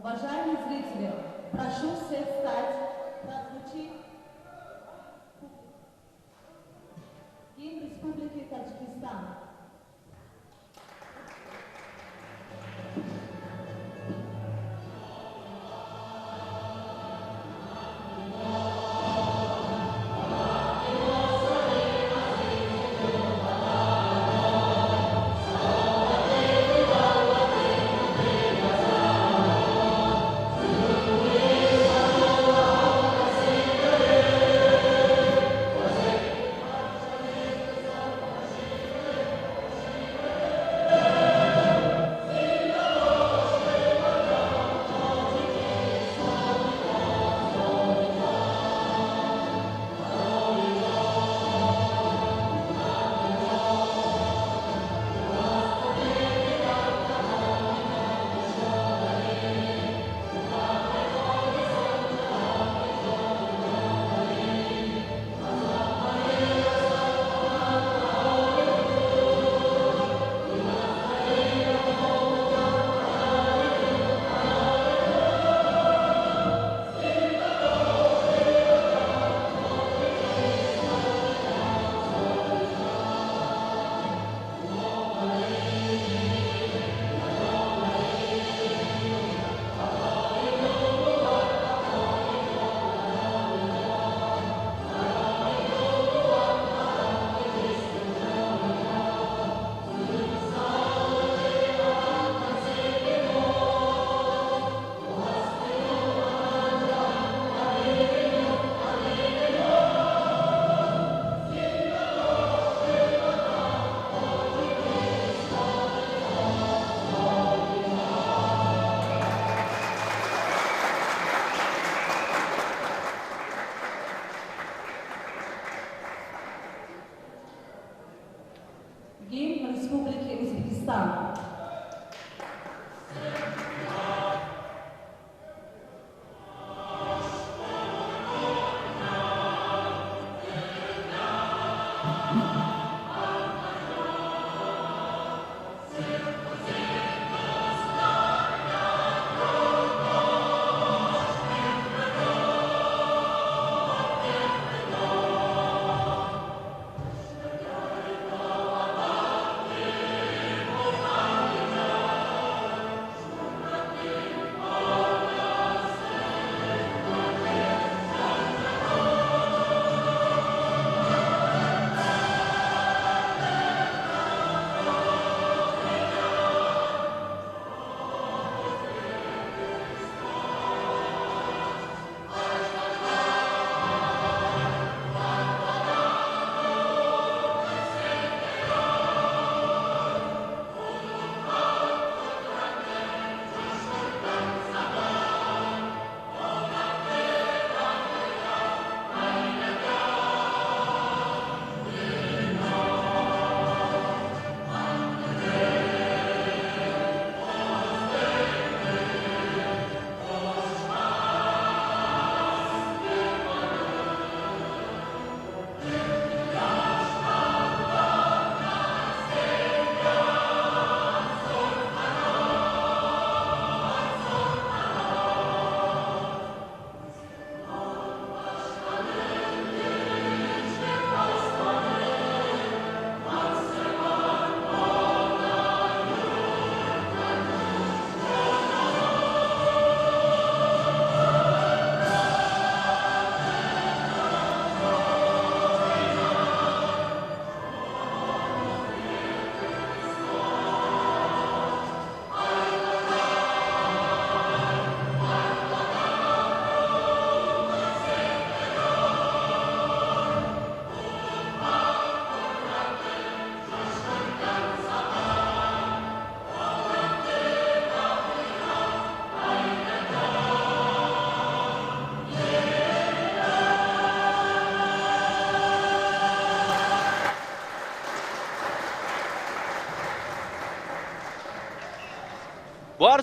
Уважаемые зрители, прошу всех встать. Прозвучит гимн Республики Таджикистан.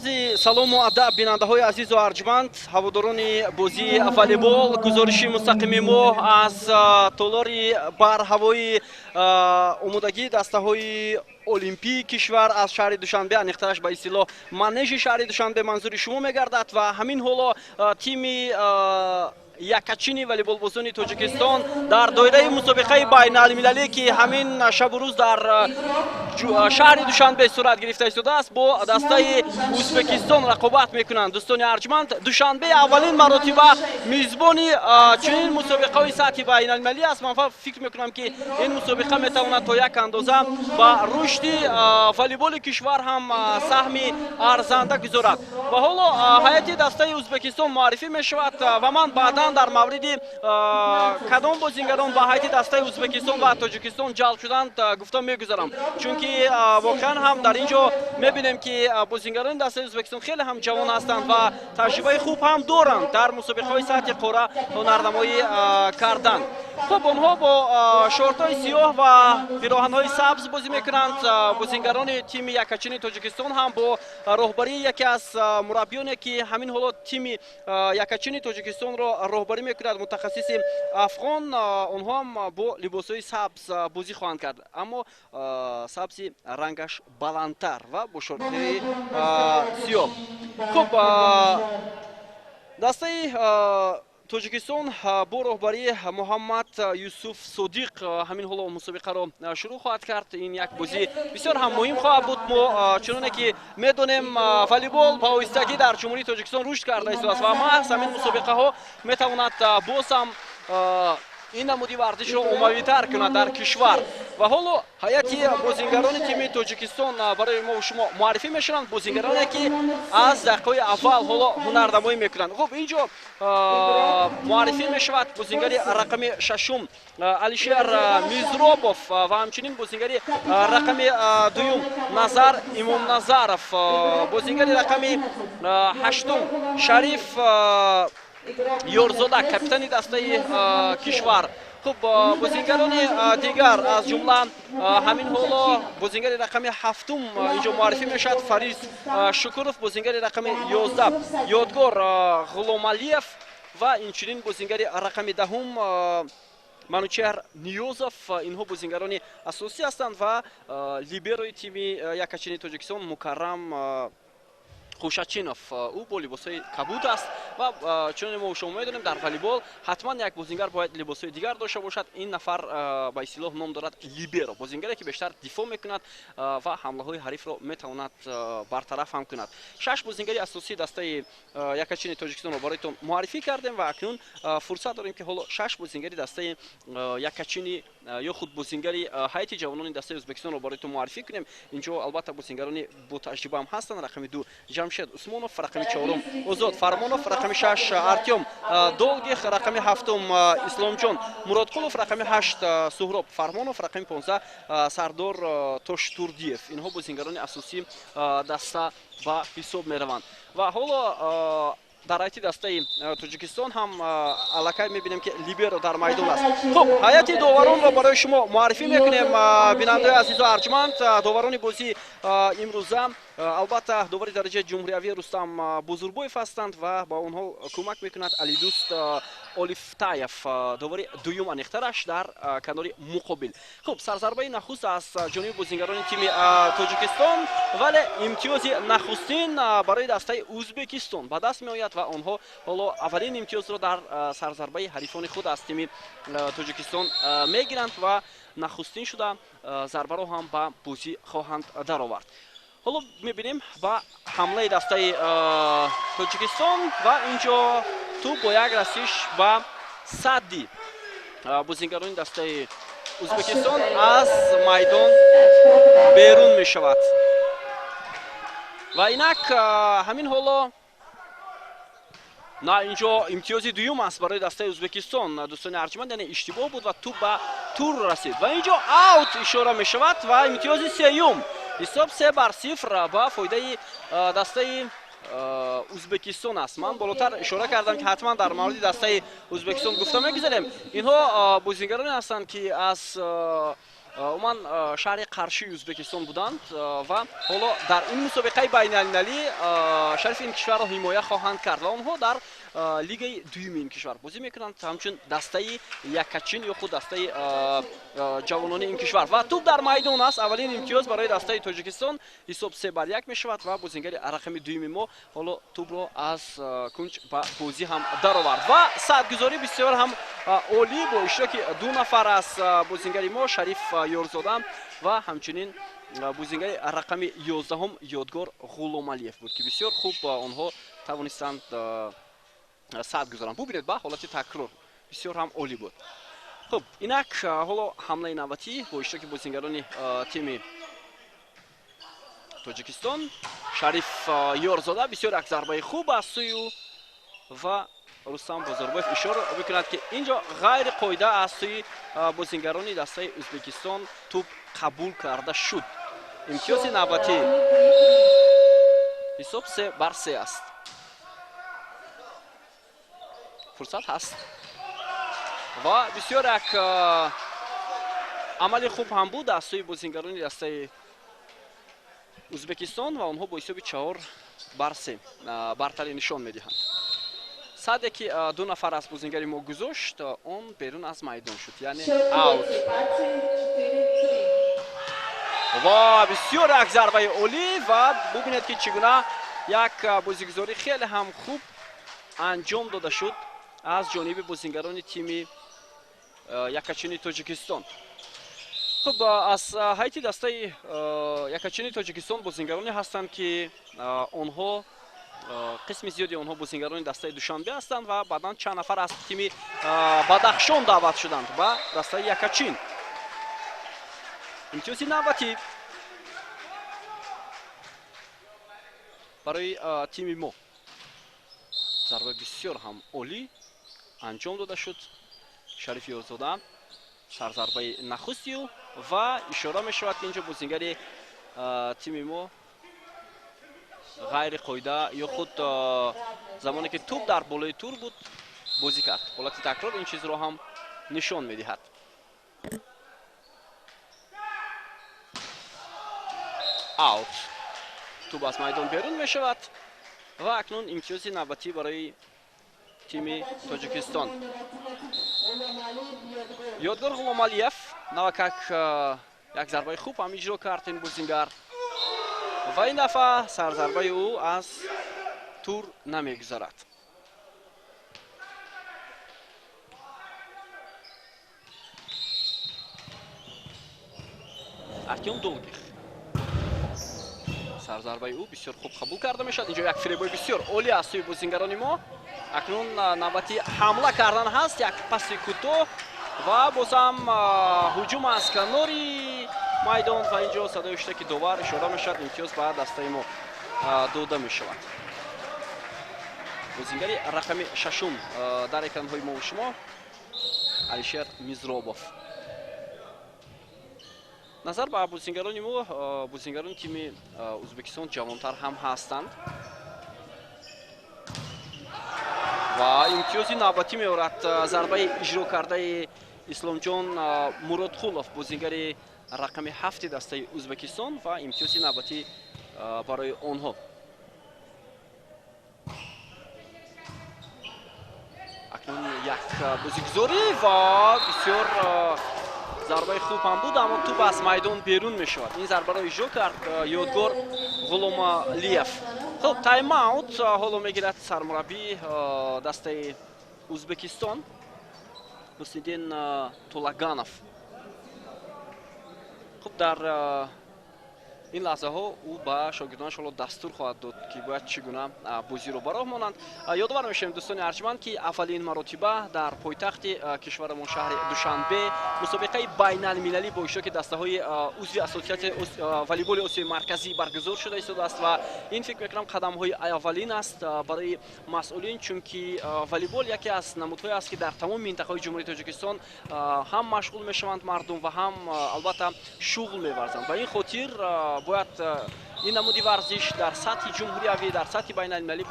عرض سلام و ادب بیننده‌های عزیز و ارجمند هواداران بازی والیبال گزارش مستقیم ما از تالار بر هوای آمادگی دسته‌های المپیک کشور از شهر دوشنبه انیخترش به اصطلاح منیژ شهر دوشنبه منظور شما میگردد و همین حالا تیم یکچینی والیبالبازان تاجیکستان در دایره مسابقه بین المللی که همین شب و روز در شهر دوشنبه صورت گرفته شده است با دسته ازبکستان رقابت میکنند. دوستان ارجمند، دوشنبه اولین مرتبه میزبانی چنین مسابقه سطح بین المللی است. من فکر میکنم که این مسابقه میتواند تا یک اندازه با رشد والیبال کشور هم سهم ارزنده گذارد. و حالا هیئت دسته ازبکستان معرفی میشود و من بعدا در مورد کدام بازیگران با هیئت دسته ازبکستان و تاجیکستان جلب شدند گفته میگذارم، چون که واقعا هم در اینجا میبینیم که بازیگران دسته ازبکستان خیلی هم جوان هستند و تجربه خوب هم دارند در مسابقه های سطح قاره هنرنمایی کردن. خب آنها با شورت های سیاه و پیراهن های سبز بازی میکنند. بازیگران تیم یکچین تاجیکستان هم با راهبری یکی از مربیانی که همین حالا تیم یکچین تاجیکستان را راهبری میکند، متخصص افغان، آنها هم با لباس های سبز بازی خواهند کرد، اما سبز رنگش بلندتر و با شورت های سیاه. خب دسته تاجیکستان با راهبری محمد یوسف صدیق همین حالا مسابقه را شروع خواهد کرد. این یک بازی بسیار هم مهم خواهد بود. ما چنانه که میدونیم والیبال با ایستگی در جمهوری تاجیکستان رشد کرده است و محض همین مسابقه ها میتواند باز هم این نمودی ورزش را عمومی‌تر کند در کشور. و حالا هیئت بازیگران تیم تاجیکستان برای ما و شما معرفی میشوند، بازیگرانی که از دقیقه اول حالا هنرنمایی میکنند. خب اینجا معرفی میشود بازیگری رقم ششم علیشیر میزروبوف و همچنین بازیگری رقم دوم نظر امام نظرف، بازیگری رقم هشتم شریف یورزاده کاپیتان دسته کشور. خب بازیگران دیگر از جمله همین حالا بازیگر رقم هفتم اینجا معرفی میشد فریز شکروف، بازیگر رقم 11 یادگار غلامعلیف و اینچنین بازیگر رقم دهم منوچهر نیوزوف. اینها بازیگران اساسی هستند و لیبروی تیم یکچین تاجیکستان مکرم خوشچینوف، او با لباسای کبود است و چون ما شما میدونیم در والیبال حتما یک بازیگر باید لباسای دیگر داشته باشد. این نفر به اصطلاح نام دارد لیبرو، بازیگری که بیشتر دفاع میکند و حمله های حریف را میتواند برطرف هم کند. 6 بازیگری اساسی دسته یکچین تاجیکستان را برایتون معرفی کردیم و اکنون فرصت داریم که حالا 6 بازیگری دسته یکچین یا خود بازیگری هیئت جوانان دسته ازبکستان را برایتون معرفی کنیم. اینجا البته بازیگران با تجربه هم هستند. رقم 2 جمشید عثمانوف، رقم 4 آزاد فرمانوف، رقم 6 ارتیم دولگیخ، رقم 7 اسلامجان مرادقولوف، رقم 8 سهراب فرمانوف، رقم 15 سردار توشتوردیف. اینها بازیگران اساسی دسته با حساب میروند. و حالا در هیئت دسته تاجیکستان هم الکی میبینیم که لیبرو در میدان است. خب هیئت داوران را برای شما معرفی میکنیم بیننده عزیز و ارجمند. داوران بازی امروزه البته داور درجه جمهوری رستم بزرگبویف هستند و با اونها کمک میکند علی دوست اولیفتایف، داور دوم انیخترش در کنار مقابل. خب سرضربه نخست از جانب بازیگران تیم تاجیکستان، ولی امتیاز نخستین برای دسته ازبکستان به دست میآید و آنها حالا اولین امتیاز را در سرضربه حریفان خود از تیم تاجیکستان میگیرند و نخستین شده ضربه را هم به بازی خواهند درآورد. حالا میبینیم با حمله دسته تاجیکستان و اینجا تو با یک رسیش به صدی بازیگران دسته ازبکستان از میدان بیرون می شود و اینک همین حالا نه اینجا امتیاز دوم است برای دسته ازبکستان. دوستان ارجمند، یعنی اشتباه بود و توپ به تور رسید و اینجا اوت اشاره می شود و امتیاز سیوم حساب 3-0 با فایده دسته ازبکستان است. من بالاتر اشاره کردم که حتما در مورد دسته ازبکستان گفتم میگذاریم. اینها بازیگرانی هستند که از умуман шаҳри Қарши Ӯзбекистон буданд ва ҳоло дар ин мусобиқаи байналмилалӣ шарафи ин кишварро ҳимоя хоҳанд кард ва онҳо дар лигаи дуюми ин кишвар бозӣ мекунанд ҳамчун дастаи Якачин ё худ дастаи ҷавонони ин кишвар ва туп дар майдон аст. Аввалин имтиёз барои дастаи Тоҷикистон. Ҳисоб 3-1 мешавад ва бозингари рақами дуюми мо ҳоло тупро аз кунҷ ба бозӣ ҳам даровард ва садгузорӣ бисёр ҳам олӣ бо иштироки ду нафар аз бозингари мо Шариф Ёрзода ва ҳамчунин бозингари рақами 11 Ёдгор Ғуломалиев буд ки бисёр хуб онҳо тавонистанд сад гузоранд. Бубинед ба ҳолати такрор бисёр ҳам олӣ буд. Хуб, инак ҳоло ҳамлаи навбатӣ бо иштироки бозингарони тими Тоҷикистон. Шариф Ёрзода бисёр як зарбаи хуб аз сӯи ӯ ва Рустам Бозорбоев ишора мекунад ки инҷо ғайри қоида аз сӯи бозингарони дастаи Ӯзбекистон туп қабул карда шуд. Имтиёзи навбатӣ ҳисоб 3-3 аст. Фурсат ҳаст ва бисёр як амали хуб ҳам буд аз сӯи бозингарони дастаи Ӯзбекистон ва онҳо бо ҳисоби 4-3 бартарӣ нишон медиҳанд. Саде ки ду нафар аз бозингари мо гузошт, он берун аз майдон шуд, яъне аут. Ва бисёр як зарбаи олӣ ва бубинед ки чӣ гуна як бозигузорӣ хеле ҳам хуб анҷом дода шуд аз ҷониби бозингарони тими Якачини Тоҷикистон. Хуб, аз ҳайти дастаи Якачини Тоҷикистон бозингароне ҳастанд ки онҳо қисми зиёди онҳо бозингарони дастаи Душанбе ҳастанд ва баъдан чанд нафар аз тими Бадахшон даъват шуданд ба дастаи Якачин. Имтиёзи навбатӣ барои тими мо. Зарба бисёр ҳам олӣ анҷом дода шуд. Шариф Ёрзода сарзарбаи нахусти ӯ ва ишора мешавад ки инҷо бозингари тими мо ғайри қоида ё худ замоне ки туп дар болои тур буд бозӣ кард. Ҳолати такрор ин чизро ҳам нишон медиҳад. Аут. Туп аз майдон берун мешавад ва акнун имтиёзи навбатӣ барои тими Тоҷикистон. Ёдгор Ғуломалиев навакак як зарбаи хуб ҳам иҷро кард ин бозингар ва ин дафъа сарзарбаи ӯ аз тур намегузарад. Артём Долгих. Сарзарбаи ӯ бисёр хуб қабул карда мешавад. Инҷо як фиребои бисёр олӣ аз сӯи бозингарони мо. Акнун навбати ҳамла кардан ҳаст, як паси кӯтоҳ ва бозам ҳуҷум аз канори майдон ва инҷо садои иштираки довар ишора мешавад. Имтиёз ба дастаи мо дода мешавад. Бозингари рақами 6 дар экранҳои мо шумо Алишер Мизробов. Назар ба бозингарони мо, бозингарони тими Ӯзбекистон ҷавонтар ҳам ҳастанд ва имтиёзи навбатӣ меорад зарбаи иҷро кардаи Исломҷон Муродқулов, бозингари рақами 7 дастаи Ӯзбекистон ва имтиёзи навбатӣ барои онҳо. Акнун як бозигузорӣ ва бисёр зарбаи хуб ҳам буд, аммо туп аз майдон берун мешавад. Ин зарбаро иҷро кард Ёдгор Ғуломалиев. Хуб, тайм-аут ҳоло мегирад сармураббии дастаи Ӯзбекистон Ҳусниддин Тулаганов. Хуб, дар ин лаҳзаҳо ӯ ба шогирдонаш ҳоло дастур хоҳад дод ки бояд чӣ гуна бозиро ба роҳ монанд. Ёдовар мешавем дӯстони арҷманд ки аввалин маротиба дар пойтахти кишварамон шаҳри Душанбе мусобиқаи байналмилалӣ бо иштироки дастаҳои узви ассотсиатсияи волейболи Осиёи марказӣ баргузор шуда истодааст ва ин фикр мекунам қадамҳои аввалин аст барои масъулин, чунки волейбол яке аз намудҳое аст ки дар тамоми минтақаҳои ҷумҳурии Тоҷикистон ҳам машғул мешаванд мардум ва ҳам албатта шуғл меварзанд. Ба ин хотир бояд این نمودی ورزش در سطح جمهوری در سطح بین المللی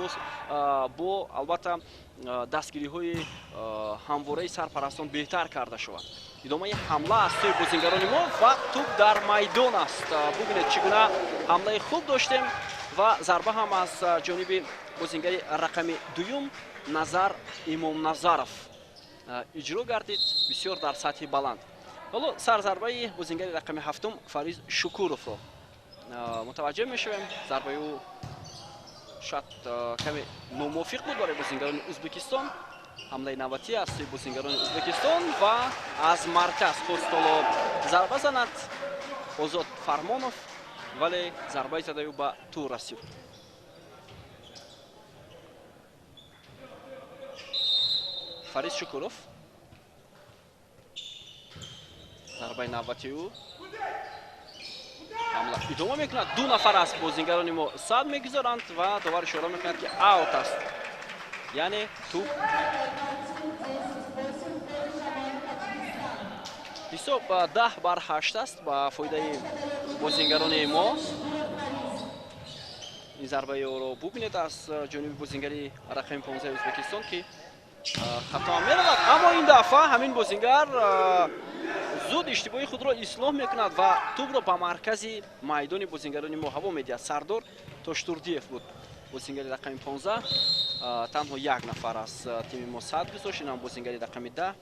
با البته دستگیری های همواره سرپرستان بهتر کرده شود. ادامه حمله از سوی بازیگران ما و توپ در میدان است. ببینید چگونه حمله خوب داشتیم و ضربه هم از جانب بازیگر رقم دوم نظر امام نظرов اجرا گردید، بسیار در سطح بلند. حالا سرضربه بازیگر رقم هفتم فریز شکورов رو متوجه میشویم. ضربه او شاید کمی ناموافق بود برای بازیگران ازبکستان. حمله نوبتی از سوی بازیگران ازبکستان و از مرکز خواست حالا ضربه زند آزاد فرمانов، ولی ضربه زده او به تو رسید. فریز شکورов ضربه نوبتی او حمله ادامه میکند. دو نفر از بازیگران ما صد میگذارند و داور اشاره میکند که اوت است، یعنی توپ حساب 10-8 است با فایده بازیگران ما. این ضربه او رو ببینید از جانب بازیگری رقم 15 ازبکستان که خطا میرود، اما این دفعه همین بازیگر زود اشتباهی خود را اصلاح میکند و توپ را به مرکز میدان بازیگران ما هوا میدهد. سردار تاشتوردیف بود بازیگر رقم 15. تنها یک نفر از تیم ما صد گذاشت، این هم بازیگر رقم 10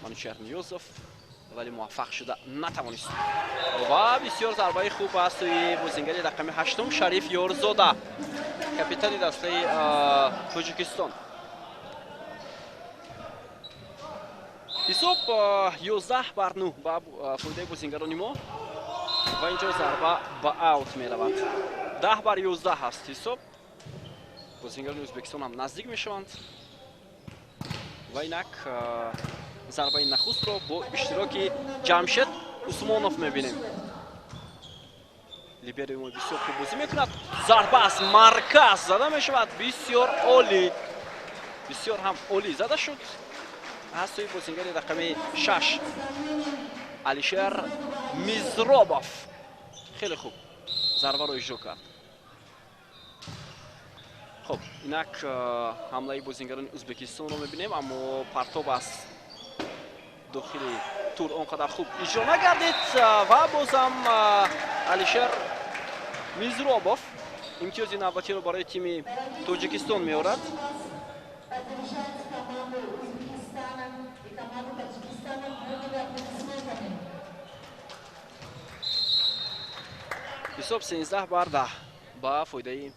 منوچهر نیوزов، ولی موفق شده نتوانست. و بسیار ضربه خوب است سوی بازیگر رقم 8 شریف یارزاده کاپیتان دسته تاجیکستان. حساب 11-9 با فایده بازیگران ما و اینجا ضربه به اوت می رود. 10-11 هست حساب. بازیگران ازبکستان هم نزدیک می شوند و اینک ضربه نخست را با اشتراک جمشید عثمانов می بینیم. لیبری ما بسیار خوب بازی می کند. ضربه از مرکز زده می شود، بسیار عالی، بسیار هم عالی زده شد از سوی بازیگر رقم 6 علیشر میزرابov. خیلی خوب ضربه رو اجرا کرد. خب اینک حمله بازیگران ازبکستان رو میبینیم، اما پرتاب از داخل تور آنقدر خوب اجرا نگردید و بازم علیشر میزرابov امتیاز نوبتی رو برای تیم تاجیکستان میارد. حساب 13-10 با فایده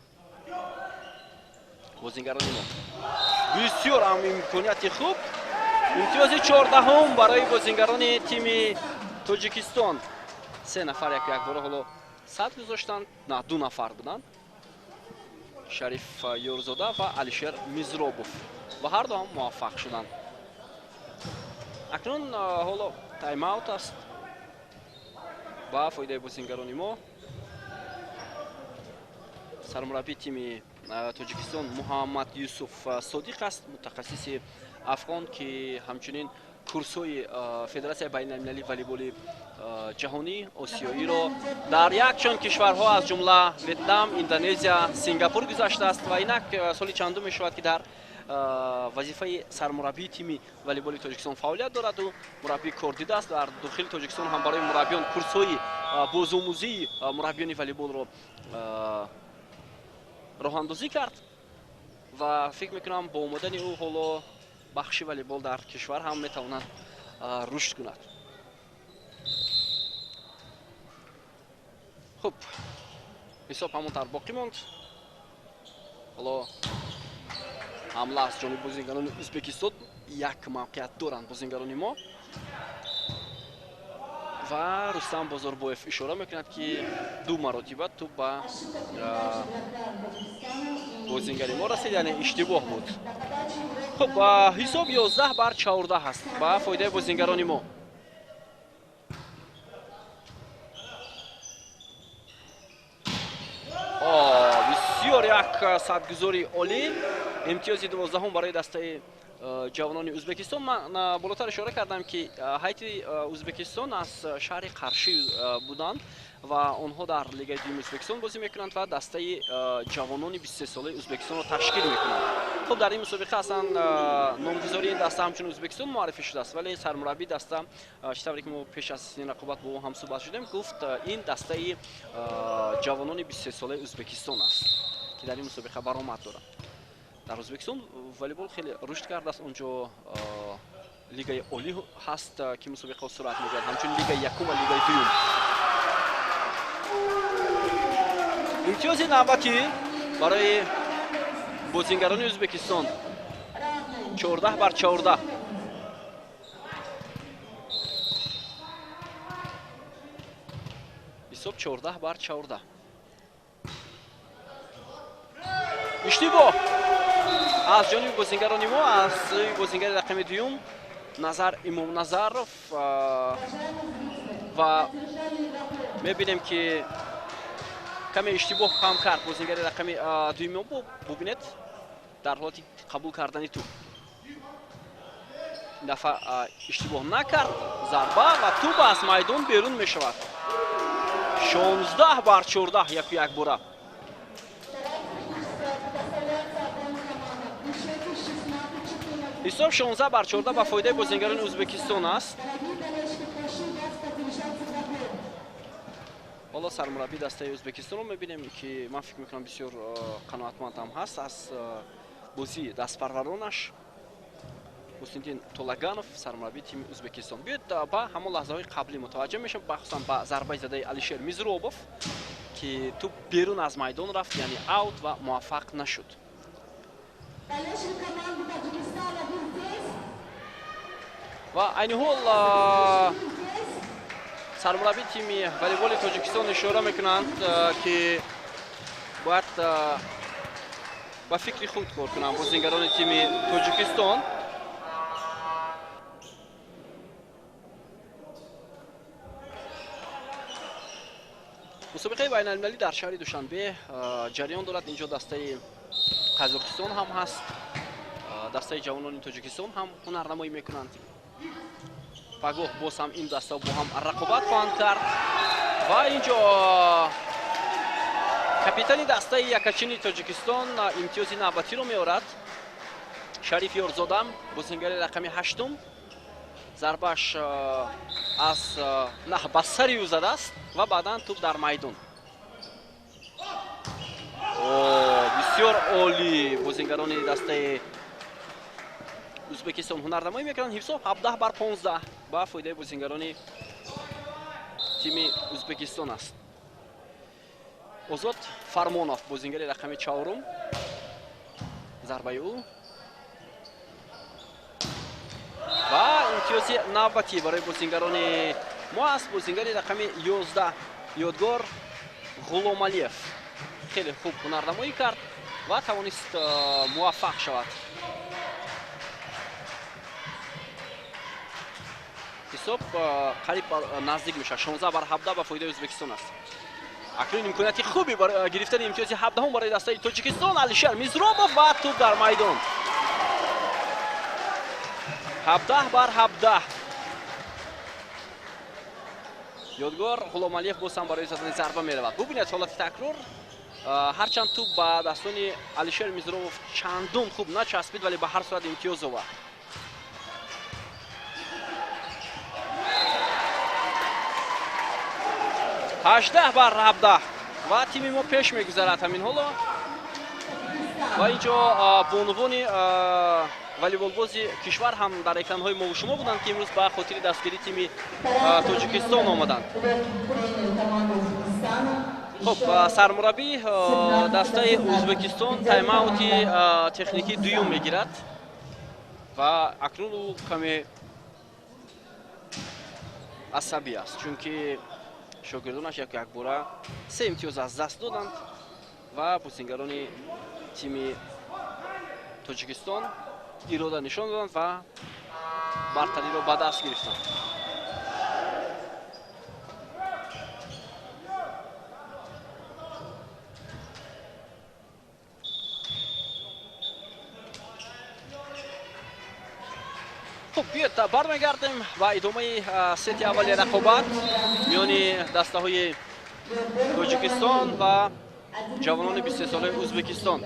بازیگران ما. بسیار هم امکانیت خوب. امتیاز 14 برای بازیگران تیم تاجیکستان. 3 نفر یک باره حالا صد گذاشتند، نه 2 نفر بودند، شریف یارزاده و علیشر میزرابov و هر دو هم موفق شدند. اکنون حالا تایم اوت است با فایده بازیگران ما. سرمربی تیم تاجیکستان محمد یوسف صادق است، متخصص افغان که همچنین کورس‌های فدراسیون بین المللی والیبال جهانی آسیایی را در یک چند کشورها از جمله ویتنام، اندونزیا، سنگاپور گذاشته است و اینک سال چندم می شود که در وظیفه سرمربی تیم والیبال تاجیکستان فعالیت دارد و مربی کار دیده است. در داخل تاجیکستان هم برای مربیان کورس‌های بازآموزی مربیان والیبال را راه اندازی کرد و فکر میکنم با اومدن او حالا بخش والیبال در کشور هم میتواند رشد کند. خب حساب همونطور باقی ماند. حالا حمله از جانب بازیگران ازبکستان، یک موقعیت دارند بازیگران ما و رستم بازاربویف اشاره میکند که 2 مرتبه توپ به بازیگری ما رسید، یعنی اشتباه بود. خب حساب 11-14 هست با فایده بازیگران ما. بسیار یک صدگذاری عالی. امتیاز 12 برای دسته جوانان ازبکستان. من بالاتر اشاره کردم که هیئت ازبکستان از شهر قرشی بودند ва онҳо дар Лигаи дуюми Ӯзбекистон бозӣ мекунанд ва дастаи ҷавонони 23 солаи Ӯзбекистонро ташкил мекунанд. Хуб, дар ин мусобиқа асан номгузории ин даста ҳамчун Ӯзбекистон муаррифӣ шудааст, вале сармураббии даста чӣ тавре ки мо пеш аз ин рақобат бо ҳам суҳбат шудем, гуфт ин дастаи ҷавонони 23 солаи Ӯзбекистон аст, ки дар ин мусобиқа баромад дорад. Дар Ӯзбекистон волейбол хеле рушд кардааст. Онҷо лигаи олӣ ҳаст ки мусобиқаҳо сурат мегирад, ҳамчун лигаи якум ва лигаи дуюм. имтиёзи навбатӣ барои бозингарони Ӯзбекистон 14-14. ҳисоб 14-14. иштибоҳ аз ҷониби бозингарони мо, аз бозингари рақами дуюм Назар Имомназаров, ва мебинем ки каме иштибоҳ ҳам кард бозингари рақами дуюми мо. Бубинед дар ҳолати қабул кардани туп. ин дафъа иштибоҳ накард, зарба ва туп аз майдон берун мешавад. 16-14 як-якбора. ҳисоб 16-14 ба фоидаи бозингарони Ӯзбекистон аст. ҳоло сармураббии дастаи Ӯзбекистонро мебинем ки ман фикр мекунам бисёр қаноатманд ҳам ҳаст аз бозии дастпарваронаш Ҳусниддин Толаганов, сармураббии тими Ӯзбекистон. биёед ба ҳамон лаҳзаҳои қаблӣ мутаваҷҷеҳ мешавем, махсусан ба зарбаи задаи Алишер Мизробов ки туп берун аз майдон рафт, яъне аут, ва муваффақ нашуд. ва айни ҳол сармураббии тими волейболи Тоҷикистон ишора мекунанд ки бояд ба фикри худ кор кунанд бозингарони тими Тоҷикистон. мусобиқаи байналмилалӣ дар шаҳри Душанбе ҷараён дорад. инҷо дастаи Қазоқистон ҳам ҳаст, дастаи ҷавонони Тоҷикистон ҳам ҳунарнамоӣ мекунанд. пагоҳ боз ҳам ин даста бо ҳам рақобат хоҳанд кард. ва инҷо капитани дастаи якачини Тоҷикистон имтиёзи навбатиро меорад. Шариф Ёрзодам, бозингари рақами 8. зарбаш аз ба сари ӯ задааст ва баъдан туп дар майдон. бисёр олӣ бозингарони дастаи Ӯзбекистон ҳунарнамоӣ мекунанд. ҳисоб 17-15 ба фоидаи бозингарони тими Ӯзбекистон аст. Озод Фармонов, бозингари рақами 4. зарбаи ӯ ва имтиёзи навбатӣ барои бозингарони мо аст. бозингари рақами 11 Ёдгор Ғуломалиев хеле хуб ҳунарнамоӣ кард ва тавонист муваффақ шавад. ҳисоб қариб наздик мешавад. 16-17 ба фоидаи Ӯзбекистон аст. акнун имконияти хуби гирифтани имтиёзи 17 барои дастаи Тоҷикистон. Алишер Мизробов ва туп дар майдон. 17-17. Ёдгор Ғуломалиев боз ҳам барои задани зарба меравад. бубинед ҳолати такрор. ҳарчанд туп ба дастони Алишер Мизробов чандон хуб начаспид, вале ба ҳар сурат имтиёз овард. 18-17 ва тими мо пеш мегузарад ҳамин ҳоло. ва инҷо бонувони волейболбози кишвар ҳам дар экранҳои мо шумо буданд ки имрӯз ба хотири дастгирии тими Тоҷикистон омаданд. хуб, сармураббии дастаи Ӯзбекистон тайм-аути техникии дуюм мегирад ва акнун ӯ каме асабӣ аст, чунки шогирдонаш як-якбора 3 имтиёз аз даст доданд ва бозингарони тими Тоҷикистон ирода нишон доданд ва бартариро ба даст гирифтанд. хуб, биёед бармегардем ба идомаи сети аввали рақобат миёни дастаҳои توجیکستان و جوانان 23 ساله ازبکستان.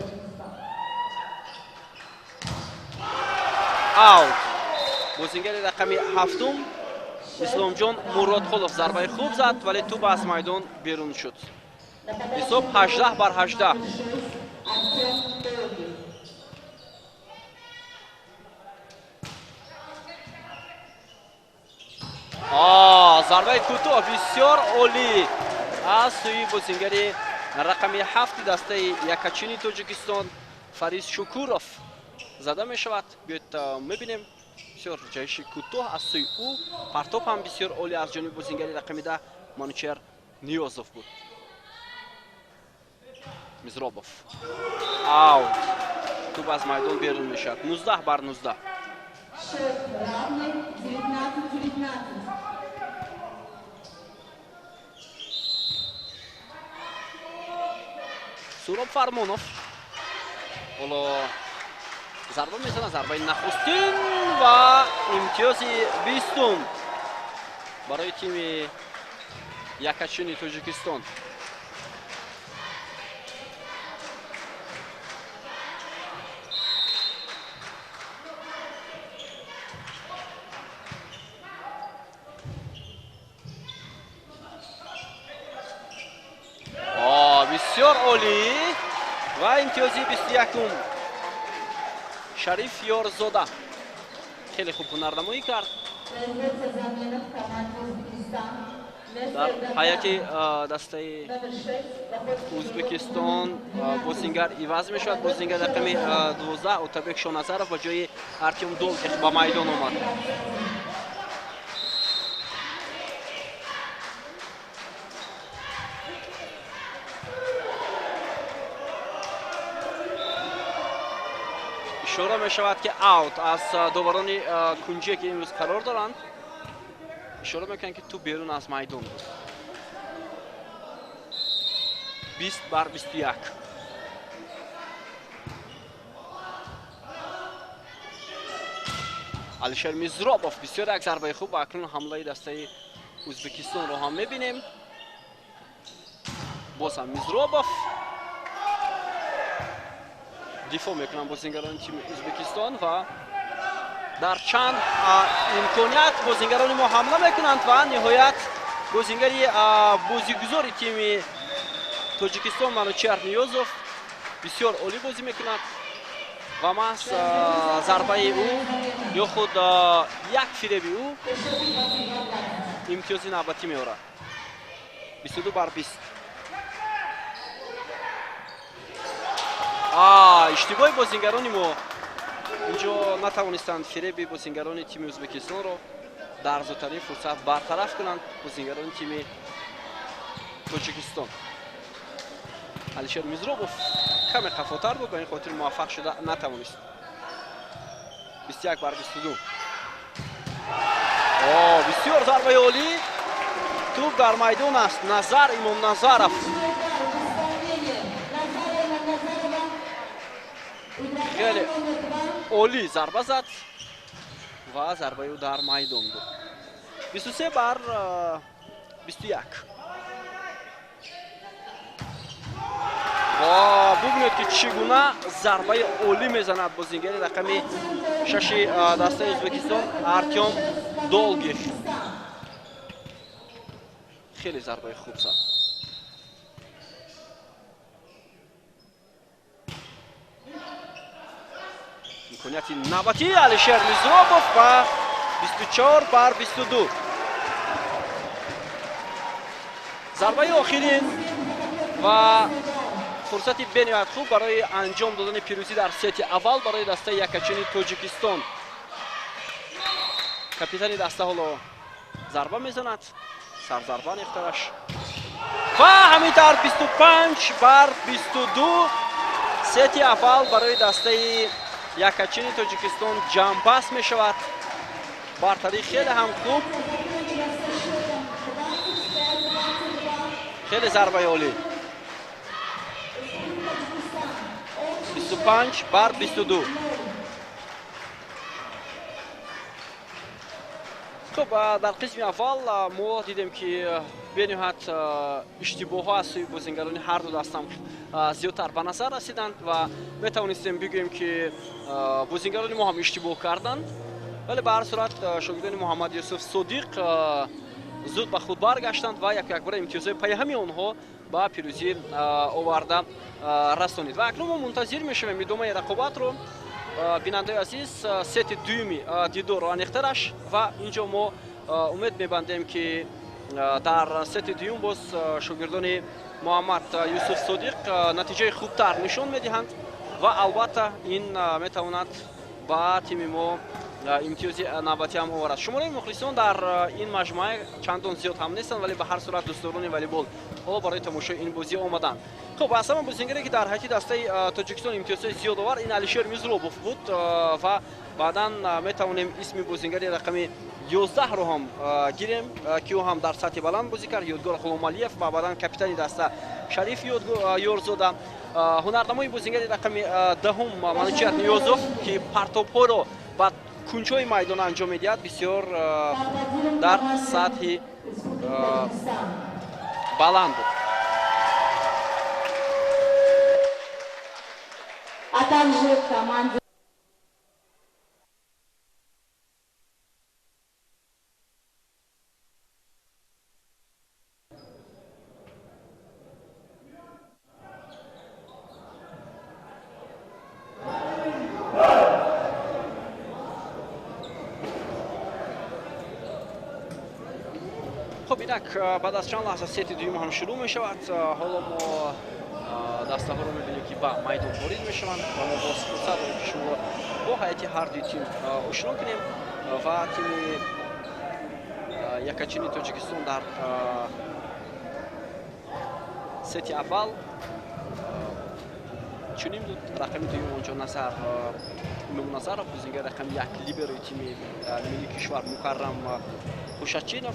اوت. بازیگر رقم هفتم اسلام جان مرادخولov ضربه خوب زد ولی توپ از میدان بیرون شد. حساب 18-18. ضربه کوتاه بسیار عالی از سوی بازیگر رقم 7 دسته یکچینی تاجیکستان فریز شکوروف زده می شود. بیایید میبینیم بسیار جایش کوتاه از سوی او. پرتاب هم بسیار عالی از جانب بازیگر رقم 10 مانوچهر نیازوف بود. میزرابوف اوت. توپ از میدان بیرون می شود. 19-19. سوراب فرمانوف حالا ضربه میزنه. ضربه نخستین و امتیاز 20 برای تیم یکچین تاجیکستان. بسیار عالی و امتیازی 21 شریف یارزاده خیلی خوب هنرنمایی کرد. در حیات دسته ازبکستان بازیگر عوض می شود. بازیگر رقم 12 اوتابک شونازارов با جای ارتیم دولکیخ با میدان آمد. اشاره می شود که اوت از دوباران کنجی که امروز قرار دارند. اشاره میکنن که تو بیرون از میدان بود. 20-21. علیشر میزرابوف بسیار یک ضربه خوب و اکنون حمله دسته ازبکستان رو هم میبینیم. باز هم میزرابوف دفاع میکنن بازیگران تیم ازبکستان و در چند امکانیت بازیگران ما حمله میکنند و نهایت بازیگری بازیگزار تیم تاجیکستان مانوچهر نیازوف بسیار عالی بازی میکند و ما از ضربه او یا خود یک فریب او امتیاز نوبتی میآورد. 22-20. اشتباه بازیگران ما اینجا نتوانستند فریب بازیگران تیم ازبکستان را در زودترین فرصت برطرف کنند. بازیگران تیم تاجیکستان علیشر میزرابوف کمی قفاتر بود به این خاطر موفق شده نتوانست. 21-22. بسیار ضربه عالی. توپ در میدان است. نظر امام نظرов خیلی عالی ضربه زد و ضربه او در میدان بود. 23-21. و ببینید که چگونه ضربه عالی میزند بازیگر رقم 6 دسته ازبکستان ارتیم دولگیف. خیلی ضربه خوب زد. امکانیت نوبتی علیشر میزرابوف و 24-22. ضربه آخرین و فرصتی بنیاد خوب برای انجام دادن پیروزی در ست اول برای دسته یکچین تاجیکستان. کاپیتان دسته حالا ضربه میزند. سرضربه اختراش و همینطور 25-22 ست اول برای دسته یکچین تاجیکستان جمع بست می شود. برتری خیلی هم خوب. خیلی ضربه عالی. 25-22. خب در قسم اول ما دیدیم که به نهایت اشتباه‌ها از سوی بازیگران هر دو دست هم زیادتر به نظر رسیدند و میتوانستیم بگوییم که بازیگران ما هم اشتباه کردند، ولی به هر صورت شاگردان محمد یوسف صدیق زود به خود برگشتند و یک برای امتیازهای پای همه آنها به پیروزی آورده رسانید. و اکنون ما منتظر میشویم ادامه رقابت رو. بیننده عزیز ست دومی دیدار آنیخترش و اینجا ما امید میبندیم که در ست دوم باز شاگردان محمد یوسف صدیق نتیجه خوبتر نشون میدهند و البته این میتواند با تیم ما امتیازی نوبتی هم آورد. شماره مخلصان در این مجموعه چندان زیاد هم نیستند، ولی به هر صورت دوستداران والیبال حالا برای تماشای این بازی آمدند. خب اصلا بازیگری که در حیاتی دسته تاجیکستان امتیازهای زیاد آورد این علیشیر میزروبوف بود و بعدا میتوانیم اسم بازیگری رقم 11 رو هم گیریم که او هم در سطح بلند بازی کرد، یادگار خلومالیف و بعدا کاپیتان دسته شریف یورزودا. هنرنمای بازیگری رقم 10 منوچهر نیازوف که پرتاب‌ها رو با کنچای میدان انجام میدهد بسیار در سطح بلند بود. А также команде خب اینک بعد از چند لحظه ست دوم هم شروع می شود. حالا ما دسته ها رو میبینیم که با میدان وارد می شوند و ما باز فرصت داریم که شما با هیئت هر دو تیم آشنا کنیم و تیم یکاچینی تاجیکستان در ست اول چنین بود. رقم دوم اونجا نظر امام نظرов بازیگر رقم یک لیبروی تیم ملی کشور مکرم خوشچینов،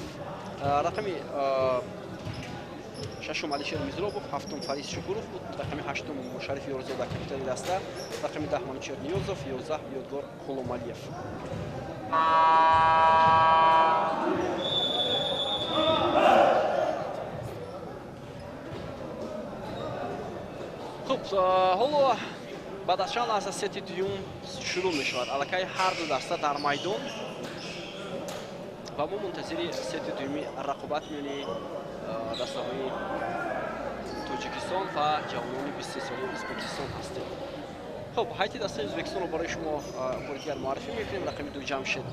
رقم ششم علیشیر میزروبوف، هفتم فریس شکوروف بود، رقم هشتم مشرف یورزودا کاپیتان دسته، رقم 10 منوچهر نیازوف، 11 یادگار خلومالیف. خب حالا بعد از چند لحظه ست دوم شروع می شود. الکی هر دو دسته در میدان و ما منتظر ست دومی رقابت میانی دسته های تاجیکستان و جوانان 23 ساله ازبکستان هستیم. خب هیئت دسته ازبکستان رو برای شما بار دیگر معرفی میکنیم. رقم 2 جمشید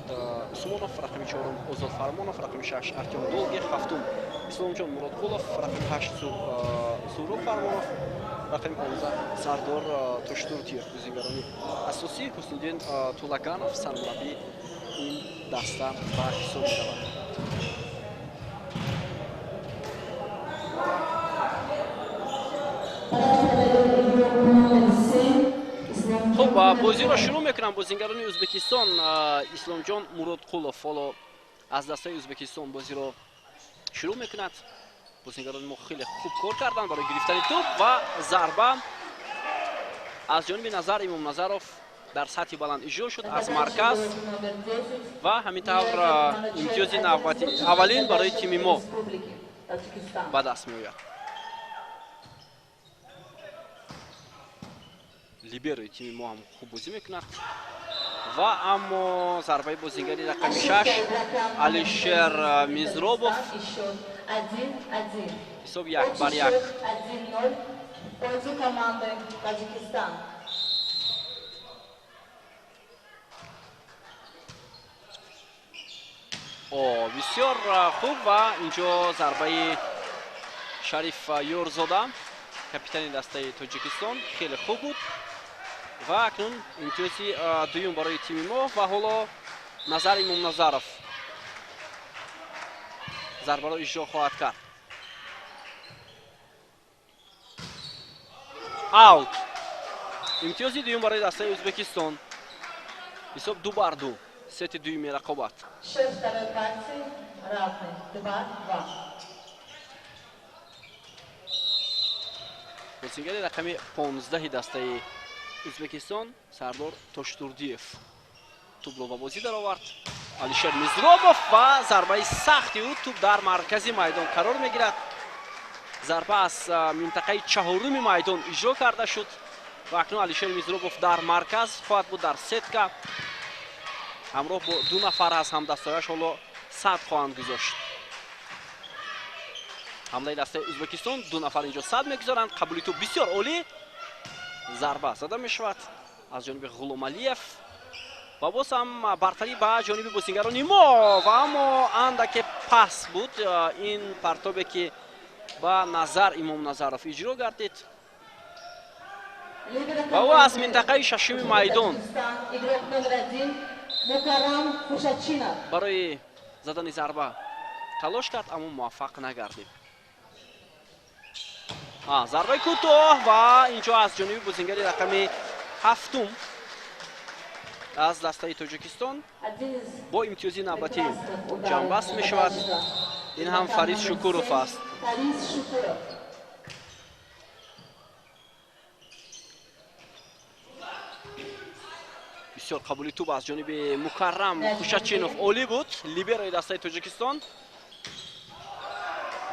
عثمانوف، رقم 4 آزاد فرمانوف، رقم 6 ارتیم دولگی، هفتم اسلامجان مرادقولوف، رقم 8 سورو فرمانوف، رقم 15 سردار توشتورتیر. بازیگران اساسی حسنالدین تولاگانوف سرمربی این دسته به حساب می‌رود. خب بازی را شروع میکنم. بازیگران ازبکستان اسلامجان مرادقولوف حالا از دسته ازبکستان بازی را شروع میکند. بازیگران ما خیلی خوب کار کردند برای گرفتن توپ و ضربه از جانب نظر امام نظروف در سطح بلند اجرا شد از مرکز و همینطور امتیاز نوبتی اولین برای تیم ما به دست میآید. لیبروی تیم ما هم خوب بازی میکند و اما ضربه بازیگری رقم 6 علیشیر میزروبوف، حساب 1-1. بسیار خوب و اینجا ضربه شریف یورزودا کاپیتان دسته تاجیکستان خیلی خوب بود و اکنون امتیازی دوم برای تیم ما و حالا نظر امام نظروف ضربه را اجرا خواهد کرد. اوت. امتیازی دوم برای دسته ازبکستان، حساب 2-2 ست دومی رقابت. بازیگر رقم 15 دسته ازبکستان سردار توشتوردیف توپ رو به بازی در آورد алишер мизробов ва зарбаи сахти ӯ туп дар маркази майдон қарор мегирад. зарба аз минтақаи чаҳоруми майдон иҷро карда шуд ва акнун алишер мизробов дар марказ хоҳад буд дар сетка ҳамроҳ бо ду нафар аз ҳамдастояш ҳоло сад хоҳанд гузошт. ҳамлаи дастаи ӯзбекистон ду нафар инҷо сад мегузоранд. қабули ту бисёр олӣ. зарба зада мешавад аз ҷониби ғуломалиев ва боз ҳам бартарӣ ба ҷониби бозингарони мо ва аммо андаке пас буд ин партобе ки ба назар имомназаров иҷро гардид ва ӯ аз минтақаи шашуми майдон барои задани зарба талош кард, аммо муваффақ нагардид. зарбаи кӯтоҳ ва инҷо аз ҷониби бозингари рақами ҳафтум аз дастаи тоҷикистон бо имтиёзи навбатӣ ҷамъбаст мешавад. ин ҳам Фарис Шукуров аст. бисёр қабули туб аз ҷониби Мукаррам Хушачинов олӣ буд, либерои дастаи Тоҷикистон.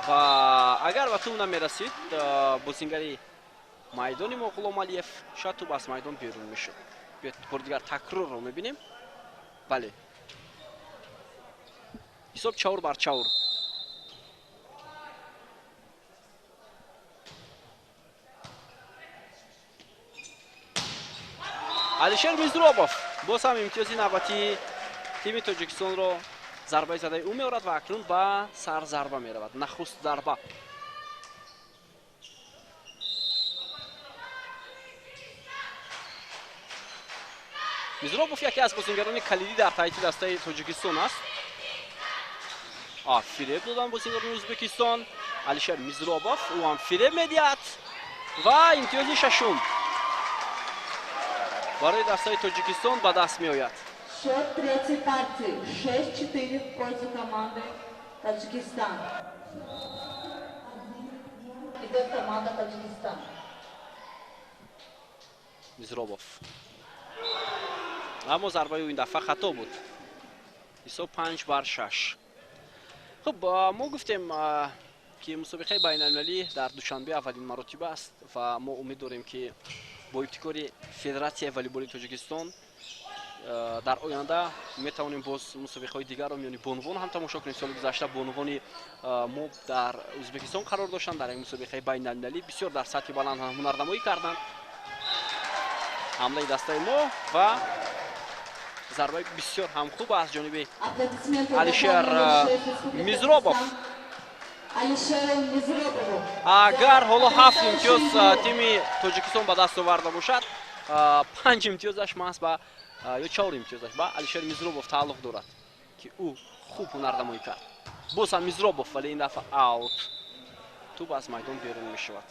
ва агар ба туб намерасид бозингари майдони мо Ғуломалиев шояд туб аз майдон берун мешуд. бори дигар такрорро мебинем. бале, ҳисоб 4-4. алишер мизробов боз ҳам имтиёзи навбати тими Тоҷикистонро зарбаи задаи ӯ меорад ва акнун ба сар зарба меравад. нахуст зарба. мизробов яке аз бозингарони калидӣ дар таҳити дастаи Тоҷикистон аст. фиреб додан бозингарони Ӯзбекистон. алишер мизробов ӯ ҳам фиреб медиҳад ва имтиёзи шашум барои дастаи Тоҷикистон ба даст меояд. Счет третьей партии 6-4 в пользу команды Таджикистан. Идет команда Таджикистан. мизробов. аммо зарбаи ӯ ин дафъа хато буд. ҳисоб 5-6. хуб, мо гуфтем ки мусобиқаи байналмилалӣ дар душанбе аввалин маротиба аст ва мо умед дорем ки бо ибтикори Федератсияи волейболи Тоҷикистон дар оянда метавонем боз мусобиқаҳои дигарро миёни бонувон ҳам тамошо кунем. соли гузашта бонувони мо дар Ӯзбекистон қарор доштанд. дар як мусобиқаи байналмилалӣ бисёр дар сатҳи баланд ҳунарнамоӣ карданд. ҳамлаи дастаи мо ва зарбаи бисёр ҳам хуб аз ҷониби алишер мизробов. агар ҳоло 7 имтиёз тими Тоҷикистон ба даст оварда бошад, 5 имтиёзаш маҳз ба ё 4 имтиёзаш ба алишер мизробов тааллуқ дорад ки ӯ хуб ҳунарнамоӣ кард. боз ҳам мизробов, вале ин дафъа аут. туб аз майдон берун мешавад.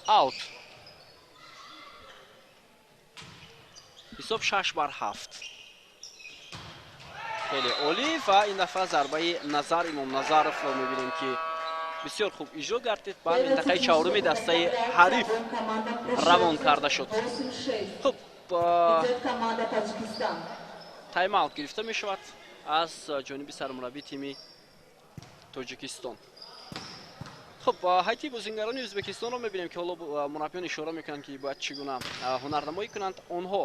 аут. ҳисоб 6-7. хеле олӣ ва ин дафъа зарбаи Назар Имомназаровро мебинем ки бисёр хуб иҷро гардид. ба минтақаи чаҳоруми дастаи ҳариф равон карда шуд. хуб, тайм-аут гирифта мешавад аз ҷониби сармураббии тими Тоҷикистон. хуб, ҳайти бозингарони Ӯзбекистонро мебинем ки ҳоло мураббиён ишора мекунанд ки бояд чӣ гуна ҳунарнамоӣ кунанд. онҳо